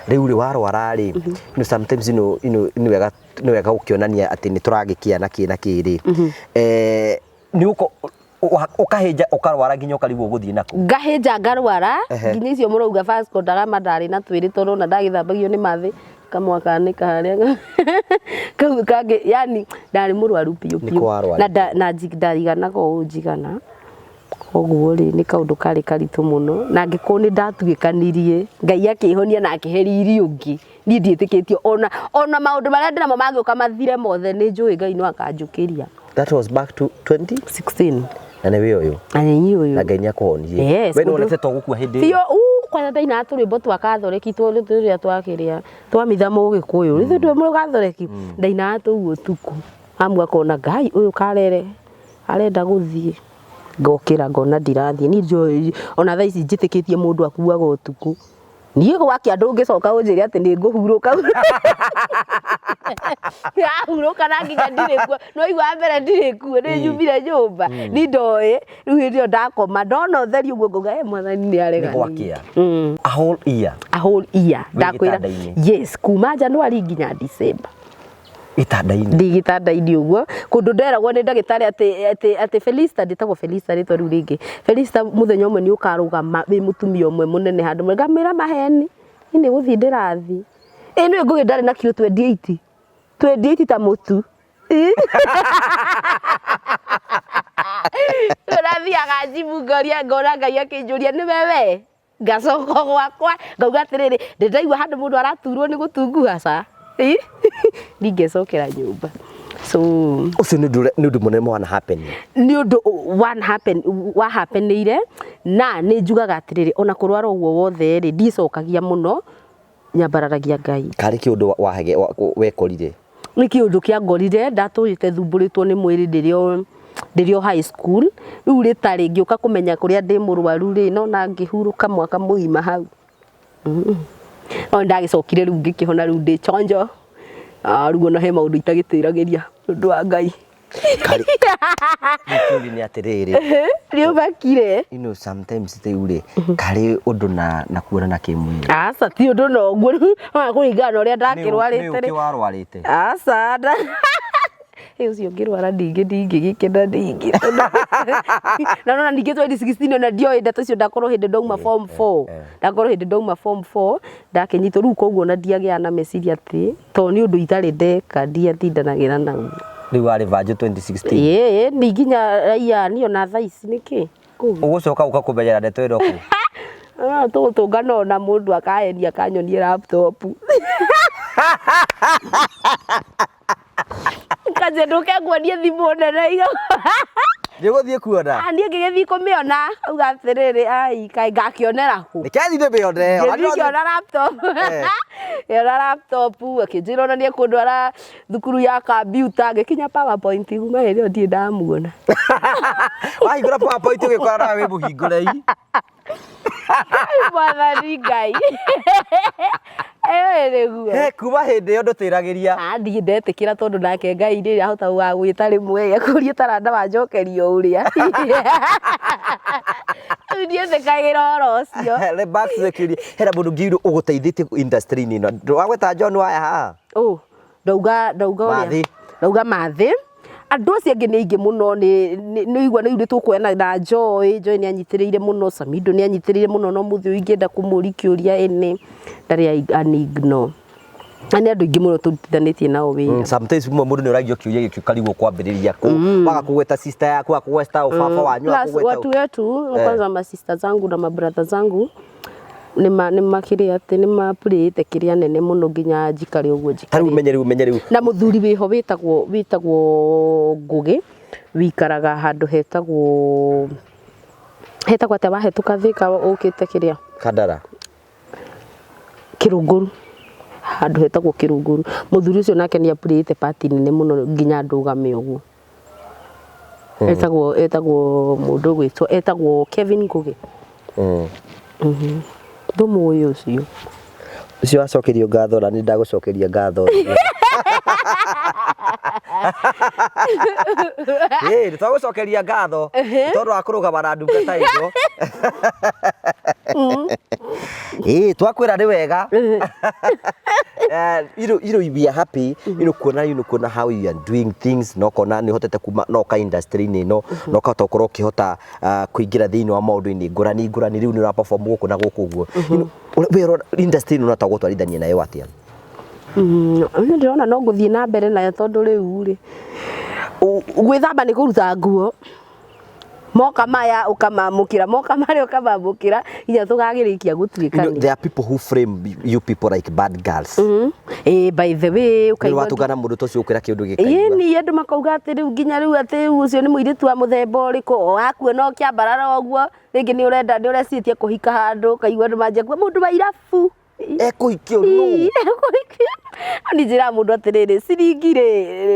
rĩu rĩ warwara rĩ, sometimes nĩ wega gũkĩonania atĩ nĩ tũragĩkĩana kĩna kĩrĩ. Nĩ ũkahĩnja ũkarwara nginya ũkarigwo gũthiĩ nako? Ngahĩnja ngarwara nginya icio mũrauga Vasco Ndarama ndarĩ na twĩrĩ tondũ na ndagĩthambagio nĩ mathĩ kamwakanĩka harĩa kau kangĩ, yani ndarĩ mũrwaru biũ biũ na ndariganaga ũũ njigana. Koguo rĩ nĩ kaũndũ karĩ karitũ mũno, na angĩkorwo nĩ ndatuĩkanirie Ngai akĩhonia na akĩhe riri ũngĩ, niĩ ndiĩtĩkĩtio ona maũndũ marĩa ndĩ namo mangĩũka mathire mothe nĩ njũĩ Ngai no akanjũkĩria. That was back to 2016. Na nĩ wĩ ũyũ? Na nĩ ũyũ. Na Ngai nĩ akũhonirie. We nĩ wonete to gũkua hĩndĩ ĩyo? Kwanza ndaina tũrĩmbo twa Kathoreki tũrĩa twakĩrĩa twamitha Mũgĩkũyũ. Rĩu ndĩ Mũgathoreki ndaina tũu ũtukũ. Amu akona Ngai ũyũ karere arenda gũthiĩ. Ngokĩra ngona ndirathiĩ ni njũĩ ona thaa ici njĩtĩkĩtie mũndũ akuaga ũtukũ. Niĩ gwakia ndũngĩcoka ũnjĩre atĩ nĩ ngũhurũka. Hurũka na nginya ndirĩ kuo. No igwa mbere ndirĩ kuo nĩ nyumire nyũmba. Ni ndoĩ rĩu hĩndĩ ĩyo ndakoma ndona ũtheri ũguo ngauga mwathani nĩ aregania. A whole year. A whole year. Ndakwĩra yes kuma January nginya December. Gĩtanda-inĩ. Ndi gĩtanda-inĩ ũguo. Kũndũ nderagwo nĩ ndagĩtarĩ atĩ Felista ndĩtagwo Felista rĩtwa rĩu rĩngĩ. Felista mũthenya ũmwe nĩ ũkarũgama wĩ mũtumia ũmwe mũnene handũ mwe ngamĩra maheni. Nĩ gũthiĩ ndĩrathiĩ. Nĩ ngũgĩ ndarĩ na kilo 28. 28 ta mũtu. Ũrathiaga njimu ngoria ngona Ngai akĩnjũria nĩ wewe. Ngacoka gwakwa ngauga atĩrĩrĩ ndĩraigua handũ mũndũ araturwo nĩ gũtunguha ca. Ningecokera nyũmba. So ucio nĩ ũndũ mũnene wana happen. Nĩ ũndũ wa happenĩire na nĩ njugaga atĩrĩrĩ ona kũrwara ũguo wothe rĩ ndicokagia mũno nyambararagia Ngai. Karĩ kĩũndũ wekorire? Nĩ kĩũndũ kĩangorire ndatũrĩte thumbũrĩtwo nĩ mwĩrĩ ndĩrĩ o high school. Rĩu rĩtarĩ ngĩũka kũmenya kũrĩa ndĩ mũrwaru rĩ no na ngĩhurũka mwaka mũgima hau. No ndagĩcokire rĩu ngĩkĩhona rĩu ndĩ chonjo. Rĩu ona he maũndũ itagĩtĩragĩria ũndũ wa Ngai. Nĩkĩũri nĩ atĩrĩrĩ. Nĩũmakire. Sometimes rĩu rĩ karĩ ũndũ na kuonana kĩmwĩrĩ. Aca ti ũndũ na ũguo kũringana na ũrĩa ndakĩrwarĩte. Nĩ ũkĩ warwarĩte? Aca ucio ngĩrwara ndingĩgĩkena ndingĩ. Na ningĩ 2016 ona ndioĩ ndeto icio ndakorwo hĩndĩ ndauma form 4. Ndakorwo hĩndĩ ndauma form 4 ndakĩnyitwo rĩu koguo na ndiagĩa na meciria atĩ to nĩ ũndũ itarĩ ndeka ndiatindanagĩra naguo. Rĩu warĩ Vanjo 2016? Nĩ nginya raia niyo na thaa ici nĩkĩ? Ũgũcoka ũkakũmenyera ndeto ĩno kũ? Tũngana na mũndũ akahenia akanyonie laptop. Kaze nduke nguonie thimũ nene iga. Ndĩgũthiĩ kuona? Niĩ ngĩgĩthiĩ kũmĩona auga atĩrĩrĩ ai kaĩ ngakĩonera kũ? Nĩkĩathire mĩone. Ngĩona laptop. Yona laptop akĩnjĩra ona nĩ kũndwara thukuru ya computer ngĩkinya PowerPoint kuma hĩndĩ ĩyo ndirĩ ndamuona. Wahingũra PowerPoint ũgĩkora nawe wĩ mũhingũrei. Mwathani Ngai. Kuma hĩndĩ ĩyo ndũtĩragĩria? Ndirĩ ndetĩkĩra tondũ nake Ngai nĩ ahota gwĩta rĩmwe akũrie taranda wanjokerio ũrĩa. Ndiĩtĩkagĩra ũhoro ũcio. Back to the curie. Hera mũndũ ngĩirwo ũgũteithĩtie industry-inĩ ĩno. Ndwagweta John waya haha? Ndauga ũrĩa. Ndauga mathĩ. Andũ acio angĩ nĩ aingĩ mũno nĩ igua nĩ tũkuona na Joy nĩ anyitĩrĩire mũno, Samido nĩ anyitĩrĩire mũno no mũthĩ ingĩenda kũmũri kĩũria ene ndarĩ anigno. Ani andũ aingĩ mũno tũtithanĩtie nao wĩra. Sometimes mũndũ nĩ ũragio kĩũria gĩkĩ ũkarigwo kwambĩrĩria kũ. Waga kũgweta sister yaku, akũgweta baba wanyu, akũgweta. Watu wetu kwanza ma sister zangu na ma brother zangu nĩ makĩrĩ atĩ nĩ mapurĩte kĩrĩa nene mũno nginya njikare ũguo njikare. Rĩu na mũthuri wĩho wĩtagwo Ngũgĩ wikaraga handũ hetagwo atĩ wahetũka Thĩka ũkĩte kĩrĩa Kandara. Kirunguru handu hetagwo Kirunguru muthuri ucio nake ni apurite party nene muno nginya ndugame uguo etagwo mundu gwitwo etagwo Kevin Ngugi ndumuyo ucio acokerio ngatho na ni ndagucokeria ngatho ni twagucokeria ngatho tondu wa kurugama na ndungata icio twakwira ni wega you be happy kuona how you are doing things no kona ni hotete kuma no ka industry ni no ka tokoro kihota kuingira thiini wa maundu-ini ngurani riu ni ra perform guku na guku guo we industry no natagwo twarithania nayo atia ndirona no nguthii na mbere nayo tondu riu ri gwithamba ni kuruta nguo moka maya ukamamukira moka mari ukamamukira inya tugagirikia gutuikania there are people who frame you people like bad girls by the way ukaigwa watugana mundu tocio ukira kiundu gikaigwa ni andu makauga ati riu nginya riu ati ucio ni muiritu wa muthemba uriku wakuona ukiambarara oguo ringi ni urecitie kuhika handu kaigwa andu manje kwa mundu wa irabu ekuikio no ani njira mundu atiriri ciringi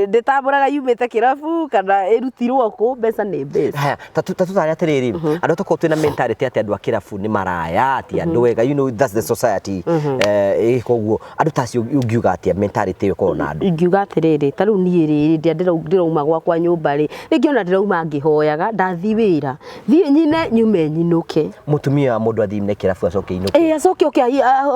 nditamburaga yumite kirabu kana irutirwo ku mbeca ni mbeca tatutari atiriri andu toko twina mentality ati andu akirabu ni maraya ati andu wega you know that's the society koguo andu tacio ungiuga ati mentality yo kona andu ungiuga atiriri ta riu ni riri ndirauma gwakwa nyumba ri ringi ona ndirauma ngihoyaga ndathi wira thie nyine nyume nyinuke mutumia mundu athimne kirabu acoke inuke acoke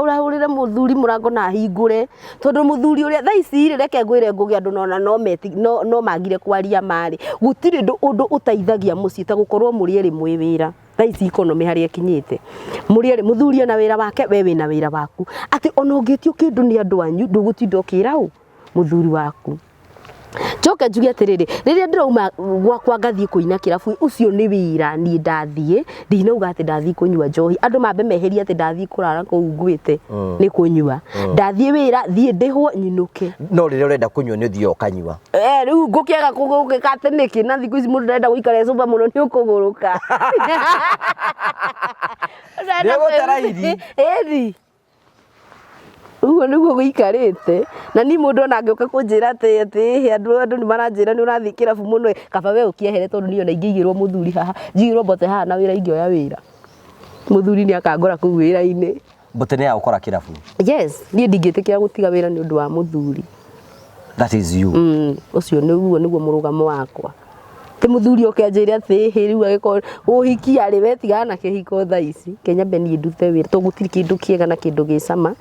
urahurire muthuri murango na hingure tondu muthuri uria tha ici ri reke ngwire ngugi andu nona no magire kwaria mari gutiri undu utaithagia mucii ta gukorwo muri eri mwi wira tha ici economy hari ekinyite muri eri muthuri ona wira wake we wina wira waku ati ona ungitio kindu ni andu anyu ndugutinda ukira u muthuri waku Choke njuge atiriri riria ndirauma gwakwa ngathie kuina kirabu ucio ni wira ni ndathie ndinauga ati ndathie kunywa njohi andu mambe meheria ati ndathie kurara kuu ngwite ni kunywa ndathie wira thie ndihwo nyinuke no riria urenda kunywa ni thio kanywa riu ngukiaga kugukika ati niki na thiku ici mundu ndenda guikara cuba muno ni ukuguruka ndego taraidi ugo niguo guikarite na ni mundu ona ngioka kunjira ati andu ni maranjira ni urathi kirabu muno kaba we ukiehere tondu ni ona ingigirwo muthuri haha njigirwo mbote haha na wira ingioya wira muthuri ni akangora ku wira-ini mbote ni ya ukora kirabu yes ni ndingitikia gutiga wira ni undu wa muthuri that is you ucio niguo murugamo wakwa te muthuri okenjira ati riu agiko uhiki ari wetigana na kihiko tha ici Kenya beni ndute wira to gutiri kindu kiega na kindu gicama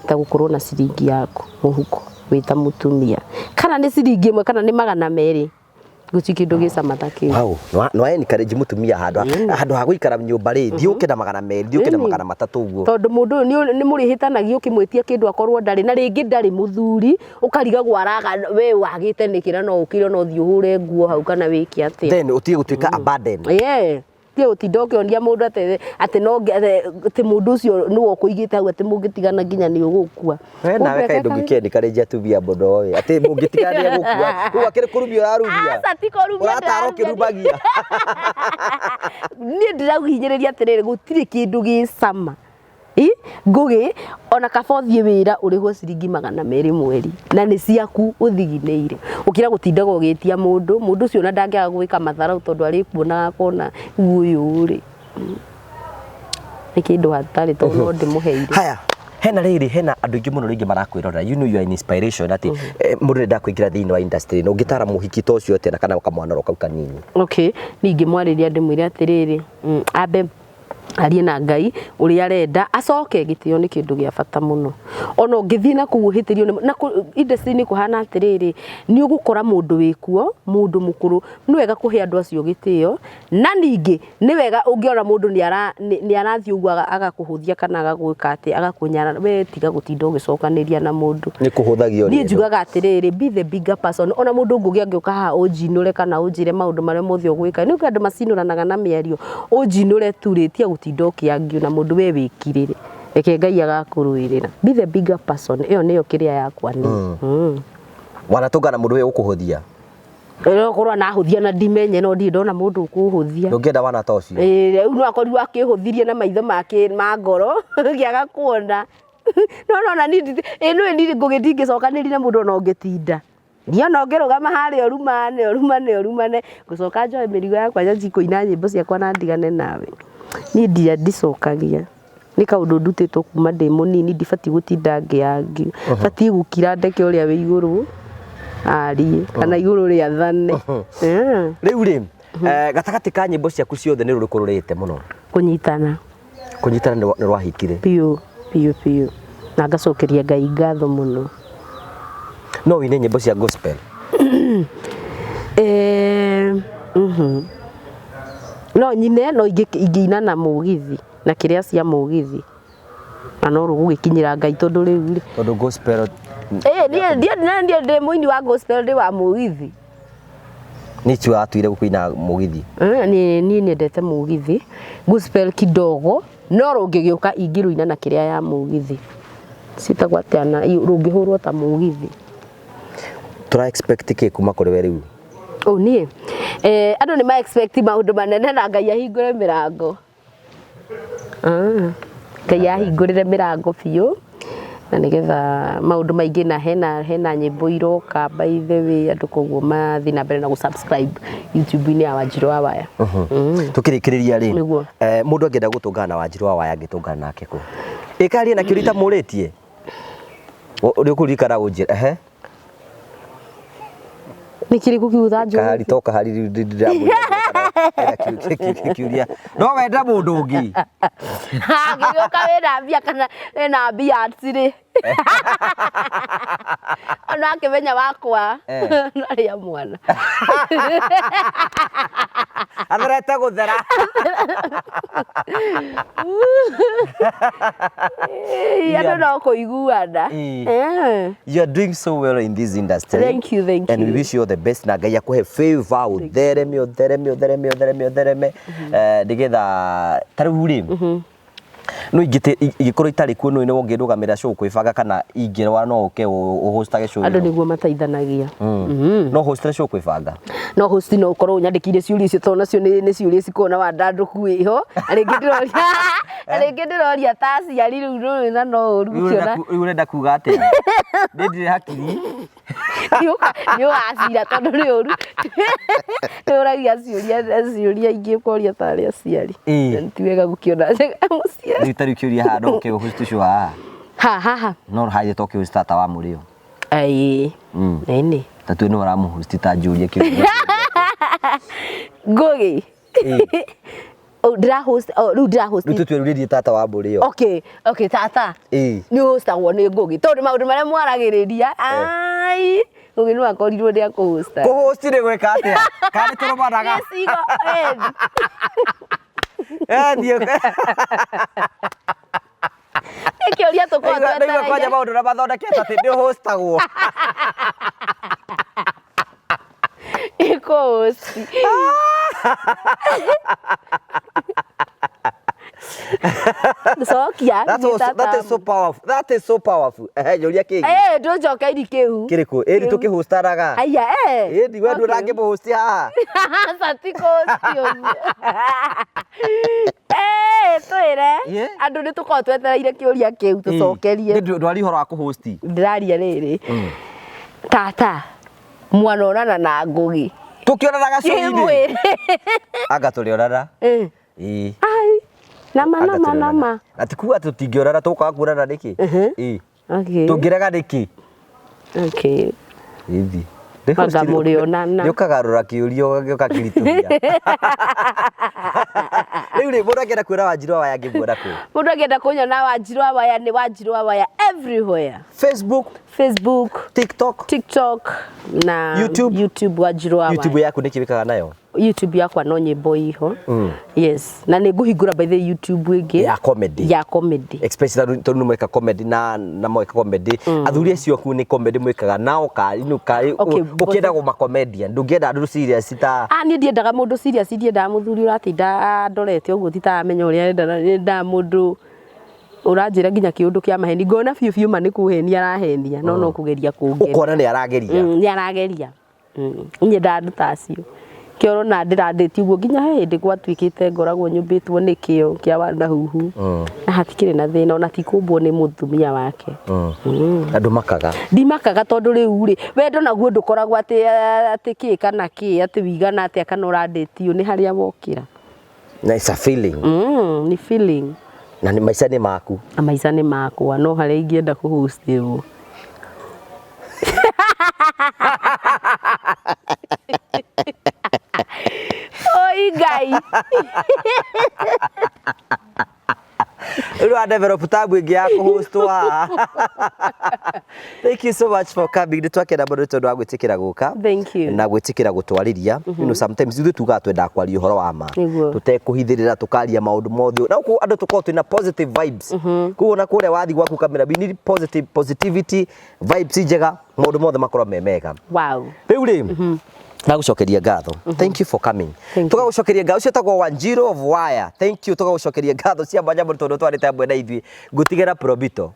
ta gukorwo na ciringi yaku muhuko wita mutumia kana ni ciringi imwe kana ni 200 guci kindu gicama thaki wow no encourage mutumia handu ha guikara nyumba ri thiuke na 200 thiuke na 300 uguo tondu mundu ni murihitanagia ukimwitia kindu akorwo ndari na ringi ndari muthuri ukariga gwaraga we wagite nikira no ukire no thiuhure nguo hau kana wiki atia then utige gutuika abandoned tie utindoke ondia mundu ati no ati mundu ucio nuwo kuigite hau ati mungitigana nginya ni ugukua nawe kaindu gikendi kareja tubia bodo we ati mungitigana gukua ku akire kurubia urarubia asa ti kurubia urataro kirubagia ni ndiraguhinyiriria atiriri gutiri kindu gicama ngugi ona kabothie wira urihwo ciringi 200 mweri na ni ciaku uthigineire ukira gutindaga ugitia mundu ucio na ndangiaga gwika mathara tondu ari kuona kona uyu ri ni kindu hatari tondu ndimuheire haya hena andu ingi muno ringi marakwirora you know you are an inspiration ati mundu nda kuingira thiini wa industry no ngitara muhiki tocio tena kana kamwana roka kanini okay ningi mwariria ndimwire atiriri ambe arie na Ngai uri arenda acoke gitio ni kindu gia bata muno ona ngithii na kuguhitirio na industry ni kuhana atiriri ni ugukora mundu wikuo mundu mukuru ni wega kuhe andu acio gitio na ningi ni wega ungiona mundu ni arathi ugwa agakuhuthia kana agagwika ati agakunyara we tiga gutinda ugicokaniria na mundu ni kuhuthagio ni njugaga atiriri be the bigger person ona mundu ngugi angioka ha ujinure kana ujire maundu mare mothi ogwika ni andu macinuranaga na miario ujinure turitia tidoki angio na mundu we wikirire eke Ngai agakuruirira be the bigger person iyo niyo kiria yakwa ni wanatungana mundu we ukuhuthia ero korwa na huthia na dimenye no ndi ndona mundu ukuhuthia ndungenda wana tocio riu no akorirwo akihuthirie na maitho make ma ngoro giaga kuona no na ni eno ni ngugithingä cokanä na må ndå ona å ngä tinda ndiona ngä rå gama harä orumane gå coka njoe mä rigo yakwa kå ina nyä mbo ciakwa na ndigane nawe niä ndicokagia nä kaå ndå ndutä two kuma ndä må nini ndibatiä gå tinda ngä angä batiä gå kira ndeke å rä a wä igå rå arie kana igå rå rä athane rä u rä gatagatä ka nyä mbo ciaku ciothe nä rå rä kå rå rä te må no kå nyitana nä rwahikire biå na ngacokeria Ngai ngatho må no no wine nyä mbo cia gospel no nyine no ingĩina na mũgithi na kĩrĩa cia mũgithi na no rũgũgĩkinyĩra Ngai tondũ rĩu tondũ gospel niĩ ndĩ mũini wa gospel ndĩ wa mũgithi nĩ tu atuire gũkũina mũgithi niĩ nyendete mũgithi gospel kidogo no rũngĩgĩũka ingĩrũina na kĩrĩa ya mũgithi citagwo atĩa na rũngĩhũrwo ta mũgithi tũra expect kĩ kuma kũrĩ we rĩu niĩ andũ nĩ ma expect maũndũ manene na Ngai ahingũre mĩrango Ngai ahingũrĩre mĩrango biũ na nĩgetha maũndũ maingĩ na hena nyĩmbo iroka by the way andũ koguo mathiĩ na mbere na gũ-subscribe YouTube-inĩ ya Wanjiru wa Waya tũkĩrĩkĩrĩria rĩ mũndũ angĩenda gũtũngana na Wanjiru wa Waya angĩtũngana nake kũ ĩkaria na kĩũria mũrĩtie ũrĩ ũkũririkana ũnjĩra nikiriku kiutha njũĩ kahari toka hari ndĩramũria kiuria no wenda mũndũ ũngĩ ngĩgĩũka wĩna mbia kana wĩna mbia atirĩ ona akĩmenya wakwa narĩa mwana atherete gũthera andũ no kũiguana you are doing so well in this industry. Thank you and we wish you all the best na Ngai akũhe favor ũthereme nĩgetha tarĩu rĩ no ingĩkorwo itarĩ kuo no nĩ wongĩrũgamĩra show kwĩbanga kana ingĩrwa no ũke ũhostage show andũ nĩguo mateithanagia no hostage show kwĩbanga no host no ũkorwo nyandĩkire ciũria icio tondũ nacio nĩ ciũria cikona wandandũku wĩho rĩngĩ ndĩroria ta aciari rĩu na no ũru gũkĩona ũrenda kuga atĩa ndĩrĩ hakiri nĩ wacira tondũ nĩ ũru nĩũragia ciũria ingĩ ũkoria ta arĩa aciari ti wega gũkĩona mũciari rĩu tarĩ kĩũria haha no ũke host show haha no haje toke host ta wa mũrĩo nene tatu nĩ ũramũhost ta njũria kĩũria Ngugi ndĩrahost rĩu tũtwĩrũrĩrie tata wa mũrĩo okay tata nĩ hostagwo nĩ Ngugi tondũ maũndũ marĩa mwaragĩrĩria Ngugi nĩ akorirwo ndĩa kũhosta kũhost nĩ gwĩka atĩa kana tũrũmanaga kĩũria tũkorwo twetereire kwanja maũndũ na mathondekete atĩ nĩ hostagwo ĩkũhosti Sokia that is so powerful njũria kĩngĩ ndũnjokeiri kĩhu kĩrĩkũ ĩni tũkĩhostaraga aya ĩni we ndũrangĩmũhosti haha twĩre andũ nĩ tũkorwo twetereire kĩũria kĩu tũcokerie ndwari ũhoro wa kũhosti ndĩraria rĩrĩ tata mwana onana na Ngugi tukionanaga show-inĩ anga tũrĩonana nama ati kuga tũtingĩonana tũkaga kuonana nĩkĩ tũngĩrega nĩkĩ hivi anga mũrĩonana nĩũkagarũra kĩũria ũgagĩũka kĩritũhia rĩu rĩ mũndũ angĩenda kuona Wanjiru wa Waya angĩmuona kũ mũndũ angĩenda kunyona Wanjiru wa Waya nĩ Wanjiru wa Waya everywhere Facebook TikTok na YouTube Wanjiru wa Waya YouTube yaku nĩkĩ wĩkaga nayo YouTube yakwa no nyĩmbo iho yes na nĩ ngũhingũra by the YouTube ĩngĩ ya comedy especially tondũ mweka comedy na mweka comedy athuri acio ku nĩ comedy mwekaga nao ũkĩenda gũma comedian ndũngĩenda andũ serious ta niĩ ndiendaga mũndũ serious ndiendaga mũthuri ũratinda ndorete ũguo titaramenya ũrĩa arenda mũndũ ũranjĩra nginya kĩũndũ kĩa maheni ngona biũ ma nĩ kũhenia arahenia no kũgeria kũngeria ũkona nĩ arageria niĩ nyendaga andũ ta acio Kioro na ndĩrandĩti ũguo nginya he hĩndĩ gwatuĩkĩte ngoragwo nyũmbĩtwo nĩ kĩo kĩa wanahuhu na hatikĩrĩ na thĩna ona tikũmbwo nĩ mũtumia wake. Andũ makaga. Ndimakaga tondũ rĩu rĩ wendo naguo ndũkoragwo atĩ kĩ kana kĩ atĩ wigana atĩ kana ũrandĩtio nĩ harĩa wokĩra. Na it's a feeling. Ni feeling. Na maica nĩ maku. Na maica nĩ makwa no harĩa ingĩenda kũhostĩrwo. Oi Ngai. Uru develop tabu ĩngĩ ya kũhostwo haha. Thank you so much for coming. Nĩtwakena mũno tondũ wa gwĩtĩkĩra gũka. Thank you. Na gwĩtĩkĩra gũtwarĩria. You know sometimes ithuĩ tugaga twenda kwaria ũhoro wa ma. Tũtekũhithĩrĩra tũkaria maũndũ mothe. Na gũkũ andũ tũkorwo twĩna positive vibes. Koguo na kũrĩa wathi gwaku kamera we need positivity vibes njega maũndũ mothe makorwo me mega. Wow. Rĩu rĩ nagucokeria ngatho. Thank you for coming. Tugagucokeria ngatho cio tagwo Wanjiru of Wire. Thank you tugagucokeria ngatho cia mwanya mũno tondũ twarĩte hamwe na ithuĩ ngutigĩra Promito.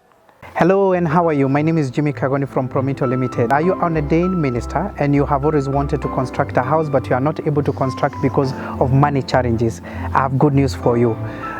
Hello and how are you? My name is Jimmy Kagoni from Promito Limited. Are you an ordained minister and you have always wanted to construct a house but you are not able to construct because of money challenges? I have good news for you.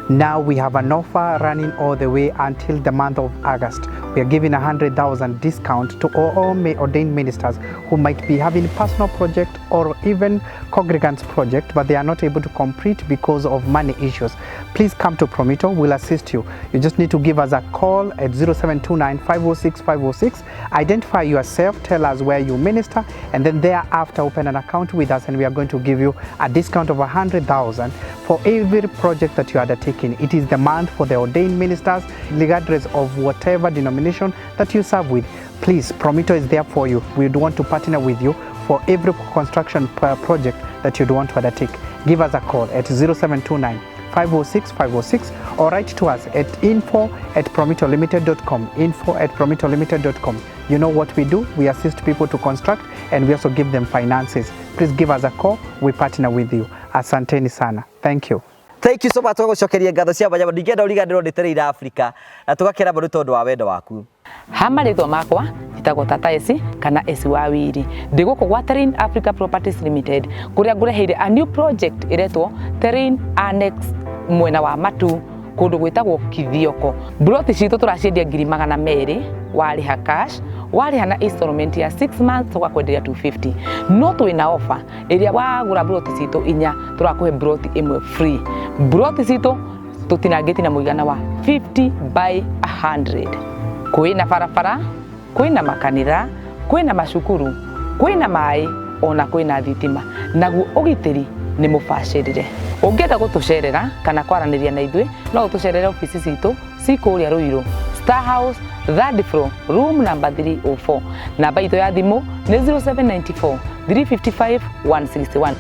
Now we have an offer running all the way until the month of August. We are giving 100,000 discount to all ordained ministers who might be having personal project or even congregants project, but they are not able to complete because of money issues. Please come to Promito. We'll assist you. You just need to give us a call at 0729 506 506. Identify yourself, tell us where you minister, and then thereafter open an account with us, and we are going to give you a discount of 100,000 for every project that you are undertaking. It is the month for the ordained ministers, regardless of whatever denomination that you serve with. Please, Promito is there for you. We want to partner with you for every construction project that you'd want to undertake. Give us a call at 0729 506 506 or write to us at info@promitolimited.com. info@promitolimited.com. You know what we do? We assist people to construct and we also give them finances. Please give us a call. We partner with you. Asanteni sana. Thank you. Thank you so much tugagucokeria ngatho cia mwanya ndingĩenda ũriganĩrwo ndĩtereire Africa na tũgakena mũno tondũ wa wendo waku. Hamarĩtwo makwa njĩtagwo Tata Esi kana Esi wa Wiri. Ndĩ gũkũ gwa Terrain Africa Properties Limited kũrĩa ngũreheire a new project ĩretwo Terrain Annex mwena wa Matu kũndũ gwĩtagwo Kithioko. Broti citũ tũraciendia 200,000 warĩha cash warĩha na installment ya 6 months tũgakwenderia 250. No twĩna offer ĩrĩa wagũra broti citũ 4 tũrakũhe broti ĩmwe free. Broti citũ tũtinangĩti na mũigana wa 50 by 100. Kwĩna barabara, kwĩna makanitha, kwĩna macukuru, kwĩna maĩ, ona kwĩna thitima. Naguo ũgitĩri nĩ mũbacĩrĩre. Ũngĩenda gũtũcerera kana kwaranĩria na ithuĩ no ũtũcerere ofici citũ cikũrĩa Ruiru, Star House, 3rd floor, room number 304. Namba itũ ya thimũ nĩ 0794 355 161.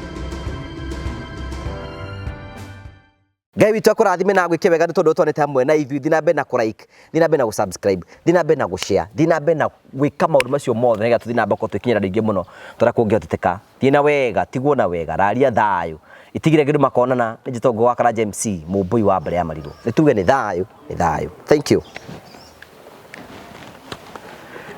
Ngai witũ akũrathime na gwĩke wega nĩ tondũ twanĩte hamwe na ithuĩ. Thiĩ na mbere na kũ-like, thiĩ na mbere na gũ-subscribe, thiĩ na mbere na gũ-share, thiĩ na mbere na gwĩka maũndũ macio mothe nĩgetha tũthiĩ na mbere tũkinyĩra andũ aingĩ mũno tũrĩa kũngĩhoteteka. Thiĩ na wega, tigwo na wega, raria thayũ. Itigire kĩndũ makonana nĩ njĩtagwo Wakara James mũmbui wa mbere ya Marirũ. Nĩ tuge nĩ thayũ, nĩ thayũ. Thank you.